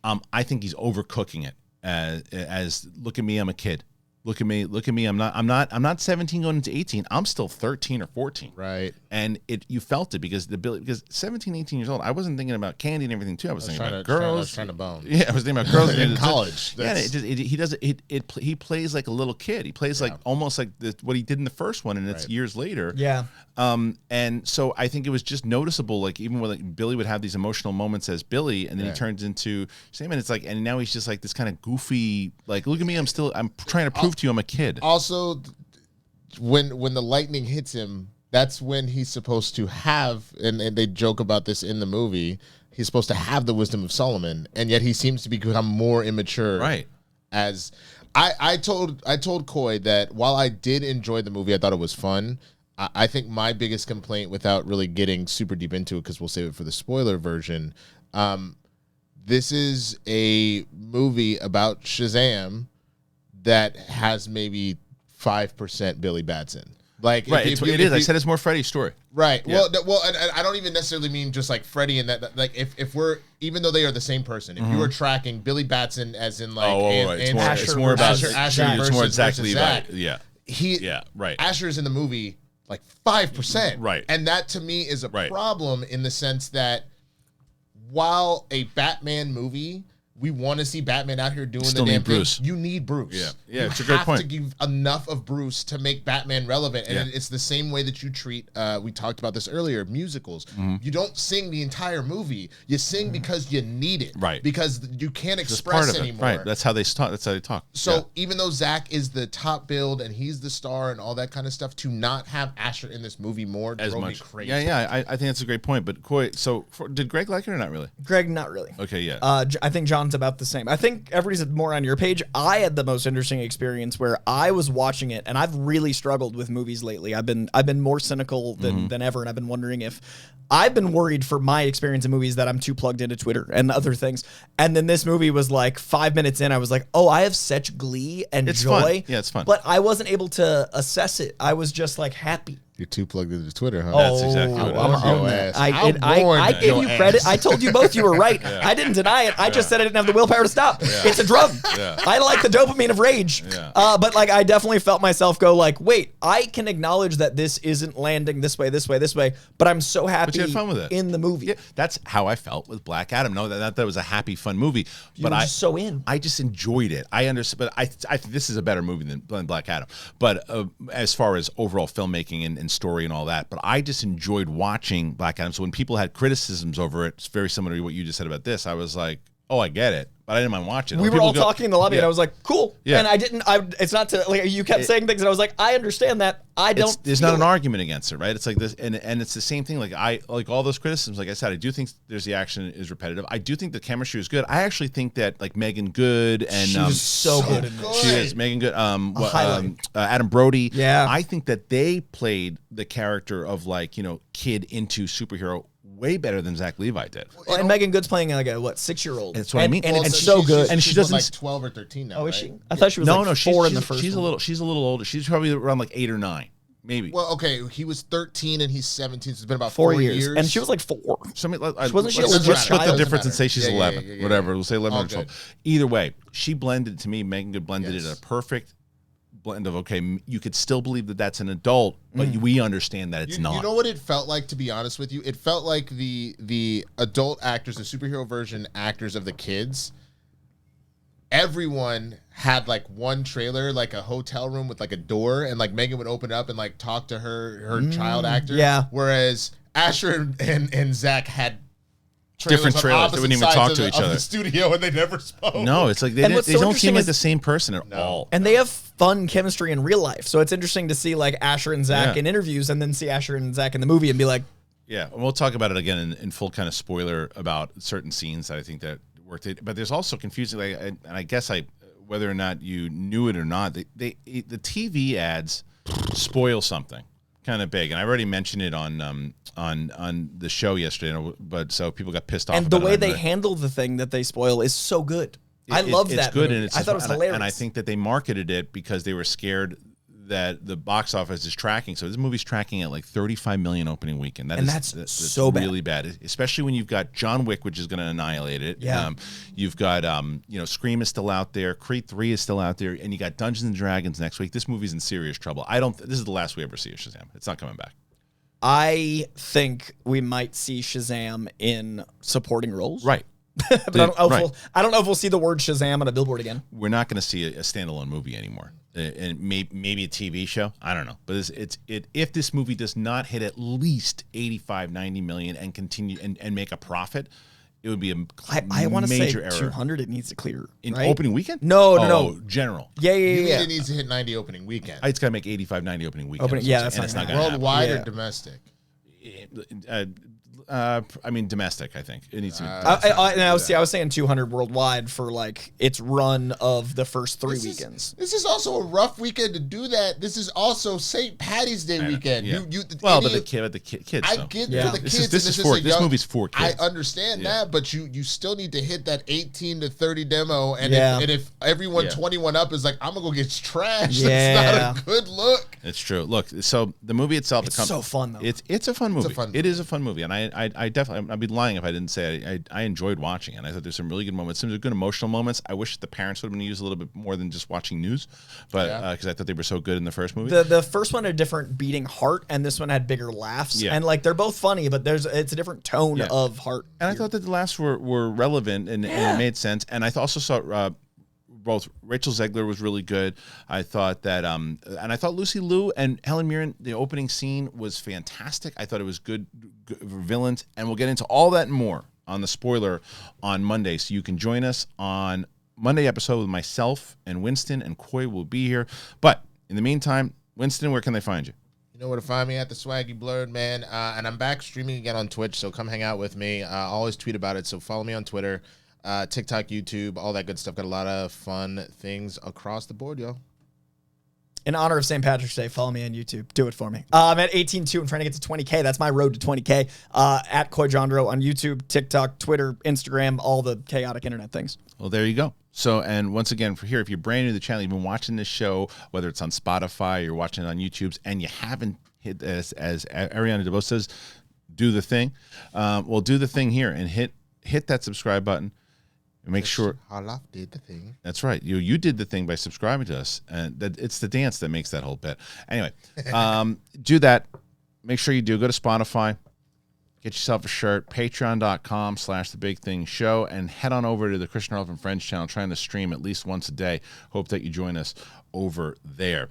I think he's overcooking it as look at me, I'm a kid. Look at me. I'm not 17 going into 18. I'm still 13 or 14. Right. And you felt it because 17, 18 years old, I wasn't thinking about candy and everything too. I was thinking about girls. I was trying to bone. Yeah, I was thinking about girls in college. Yeah, he plays like a little kid. He plays like almost like what he did in the first one, and it's years later. Yeah. And so I think it was just noticeable, like even when like Billy would have these emotional moments as Billy, and then he turns into Sam, and it's like, and now he's just like this kind of goofy, like, look at me, I'm trying to prove to you I'm a kid. Also, when the lightning hits him, that's when he's supposed to have, and they joke about this in the movie, he's supposed to have the wisdom of Solomon, and yet he seems to become more immature. Right. As I told Coy that while I did enjoy the movie, I thought it was fun. I think my biggest complaint, without really getting super deep into it, because we'll save it for the spoiler version, this is a movie about Shazam that has maybe 5% Billy Batson. Like, right, it is. I said it's more Freddy's story. Right. Yeah. Well, and I don't even necessarily mean just like Freddy and that. Like, if we're, even though they are the same person, if you were tracking Billy Batson as in like, it's more about Asher it's more Zach Levi. Zach. Yeah. Right. Asher's in the movie like 5%. Right. And that to me is a problem in the sense that while a Batman movie we want to see Batman out here doing Still the damn need Bruce. thing. You need Bruce. Yeah, you it's a great have point. to give enough of Bruce to make Batman relevant. And it's the same way that you treat, we talked about this earlier, musicals. You don't sing the entire movie. You sing because you need it. Right. Because you can't It's express part of anymore. Right. That's how they talk. That's how they talk. So even though Zack is the top build and he's the star and all that kind of stuff, to not have Asher in this movie more drove me crazy. Yeah. I think that's a great point. But Coy, did Greg like it or not really? Greg, not really. Okay, yeah. I think John's about the same. I think everybody's more on your page. I had the most interesting experience where I was watching it, and I've really struggled with movies lately. I've been more cynical than ever, and I've been wondering if I've been worried for my experience in movies that I'm too plugged into Twitter and other things. And then this movie was like 5 minutes in, I was like, oh, I have such glee and joy. Fun. Yeah, it's fun. But I wasn't able to assess it. I was just like happy. You're too plugged into Twitter, huh? That's exactly what it is. I gave you credit. I told you both you were right. I didn't deny it. I just said I didn't have the willpower to stop. It's a drug. I like the dopamine of rage. But like I definitely felt myself go like, wait, I can acknowledge that this isn't landing this way, but I'm so happy But you had fun with it. in the movie. Yeah, that's how I felt with Black Adam. No, that was a happy, fun movie. But were just so in. I just enjoyed it. I understand, but I think this is a better movie than Black Adam. But as far as overall filmmaking and story and all that, but I just enjoyed watching Black Adam. So when people had criticisms over it, it's very similar to what you just said about this. I was like, oh, I get it, but I didn't mind watching it. We were all talking in the lobby, and I was like, cool. Yeah. And it's not to, like, you kept saying things, and I was like, I understand that. There's not an argument against it, right? It's like this, and it's the same thing. Like all those criticisms, like I said, I do think the action is repetitive. I do think the chemistry is good. I actually think that like Megan Good and she was so good in this. She is Megan Good. Adam Brody. Yeah, I think that they played the character of like kid into superhero way better than Zach Levi did. Well, and Megan Good's playing like a 6-year-old. That's what I mean. And it's so good. And she doesn't like 12 or 13 now. Oh, is right? she? I thought she was like 4 in the first. She's a little older. She's probably around like 8 or 9. Maybe. Well, okay, he was 13 and he's 17, so it's been about 4 years. And she was like 4. Wasn't she a legit let's split the child? difference and say she's 11. Yeah, whatever. We'll say 11 All or 12. good. Either way, she blended, to me, Megan Good blended it at a perfect blend of, okay, you could still believe that that's an adult, but we understand that it's not. You know what it felt like, to be honest with you? It felt like the adult actors, the superhero version actors of the kids, everyone had like one trailer, like a hotel room with like a door, and like Megan would open up and like talk to her child actor. Yeah. Whereas Asher and Zach had different trailers. They wouldn't even talk to each other. The studio, and they never spoke. No, it's like they don't seem like the same person at all. And they have fun chemistry in real life. So it's interesting to see like Asher and Zach in interviews, and then see Asher and Zach in the movie and be like, yeah, we'll talk about it again in full kind of spoiler about certain scenes that I think that worked. But there's also confusing, like, and I guess whether or not you knew it or not, the TV ads spoil something kind of big, and I already mentioned it on the show yesterday, but so people got pissed off. And the way they handle the thing that they spoil is so good. I love that. It's good, movie. and I thought it was hilarious. And I think that they marketed it because they were scared that the box office is tracking. So this movie's tracking at like 35 million opening weekend. That's so really bad, especially when you've got John Wick, which is going to annihilate it. Yeah. You've got Scream is still out there, Creed 3 is still out there, and you got Dungeons and Dragons next week. This movie's in serious trouble. This is the last we ever see of Shazam. It's not coming back. I think we might see Shazam in supporting roles. Right. But I don't know if we'll see the word Shazam on a billboard again. We're not going to see a standalone movie anymore, and maybe a TV show. I don't know, but if this movie does not hit at least 85, 90 million and continue and make a profit, it would be a I want to say major error. 200. It needs to clear in right? opening weekend. No, general. Yeah. It needs to hit 90 opening weekend. It's got to make 85, 90 opening weekend. That's not worldwide or domestic. I mean, domestic. I think it needs to be. I was saying 200 worldwide for like its run of the first 3 weekends. This is also a rough weekend to do that. This is also St. Patty's Day weekend. Yeah. But the kids. I get for the kids. This movie's for kids. I understand that, but you still need to hit that 18 to 30 demo. And if everyone 21 up is like, I'm gonna go get trashed, that's not a good look. It's true. Look, so the movie itself, it's so fun though. It's a fun movie. It is a fun movie, and I definitely, I'd be lying if I didn't say I enjoyed watching it. I thought there's some really good moments, some good emotional moments. I wish the parents would have been used a little bit more than just watching news, but because I thought they were so good in the first movie. The first one had a different beating heart, and this one had bigger laughs. And like they're both funny, but it's a different tone of heart. And I thought that the laughs were relevant and it made sense. And I also saw both Rachel Zegler was really good. I thought that, and I thought Lucy Liu and Helen Mirren, the opening scene was fantastic. I thought it was good villains, and we'll get into all that and more on the spoiler on Monday. So you can join us on Monday episode with myself and Winston and Coy will be here. But in the meantime, Winston, where can they find you? You know where to find me, at the Swaggy Blurred, man. And I'm back streaming again on Twitch, so come hang out with me. I always tweet about it, so follow me on Twitter. TikTok, YouTube, all that good stuff. Got a lot of fun things across the board, yo. In honor of St. Patrick's Day, follow me on YouTube. Do it for me. I'm at 18.2 and trying to get to 20K. That's my road to 20K. At Coy Jandro on YouTube, TikTok, Twitter, Instagram, all the chaotic internet things. Well, there you go. So, and once again, for here, if you're brand new to the channel, you've been watching this show, whether it's on Spotify, you're watching it on YouTube, and you haven't hit, as Ariana DeVos says, do the thing. Well, do the thing here and hit that subscribe button. And make sure Harloff did the thing. That's right. You did the thing by subscribing to us, and it's the dance that makes that whole bit. Anyway, do that. Make sure you do. Go to Spotify, get yourself a shirt. Patreon.com/thebigthingshow, and head on over to the Kristian Harloff and Friends channel. Trying to stream at least once a day. Hope that you join us over there.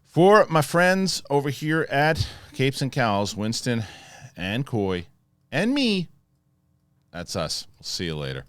For my friends over here at Capes and Cowls, Winston and Coy, and me. That's us. We'll see you later.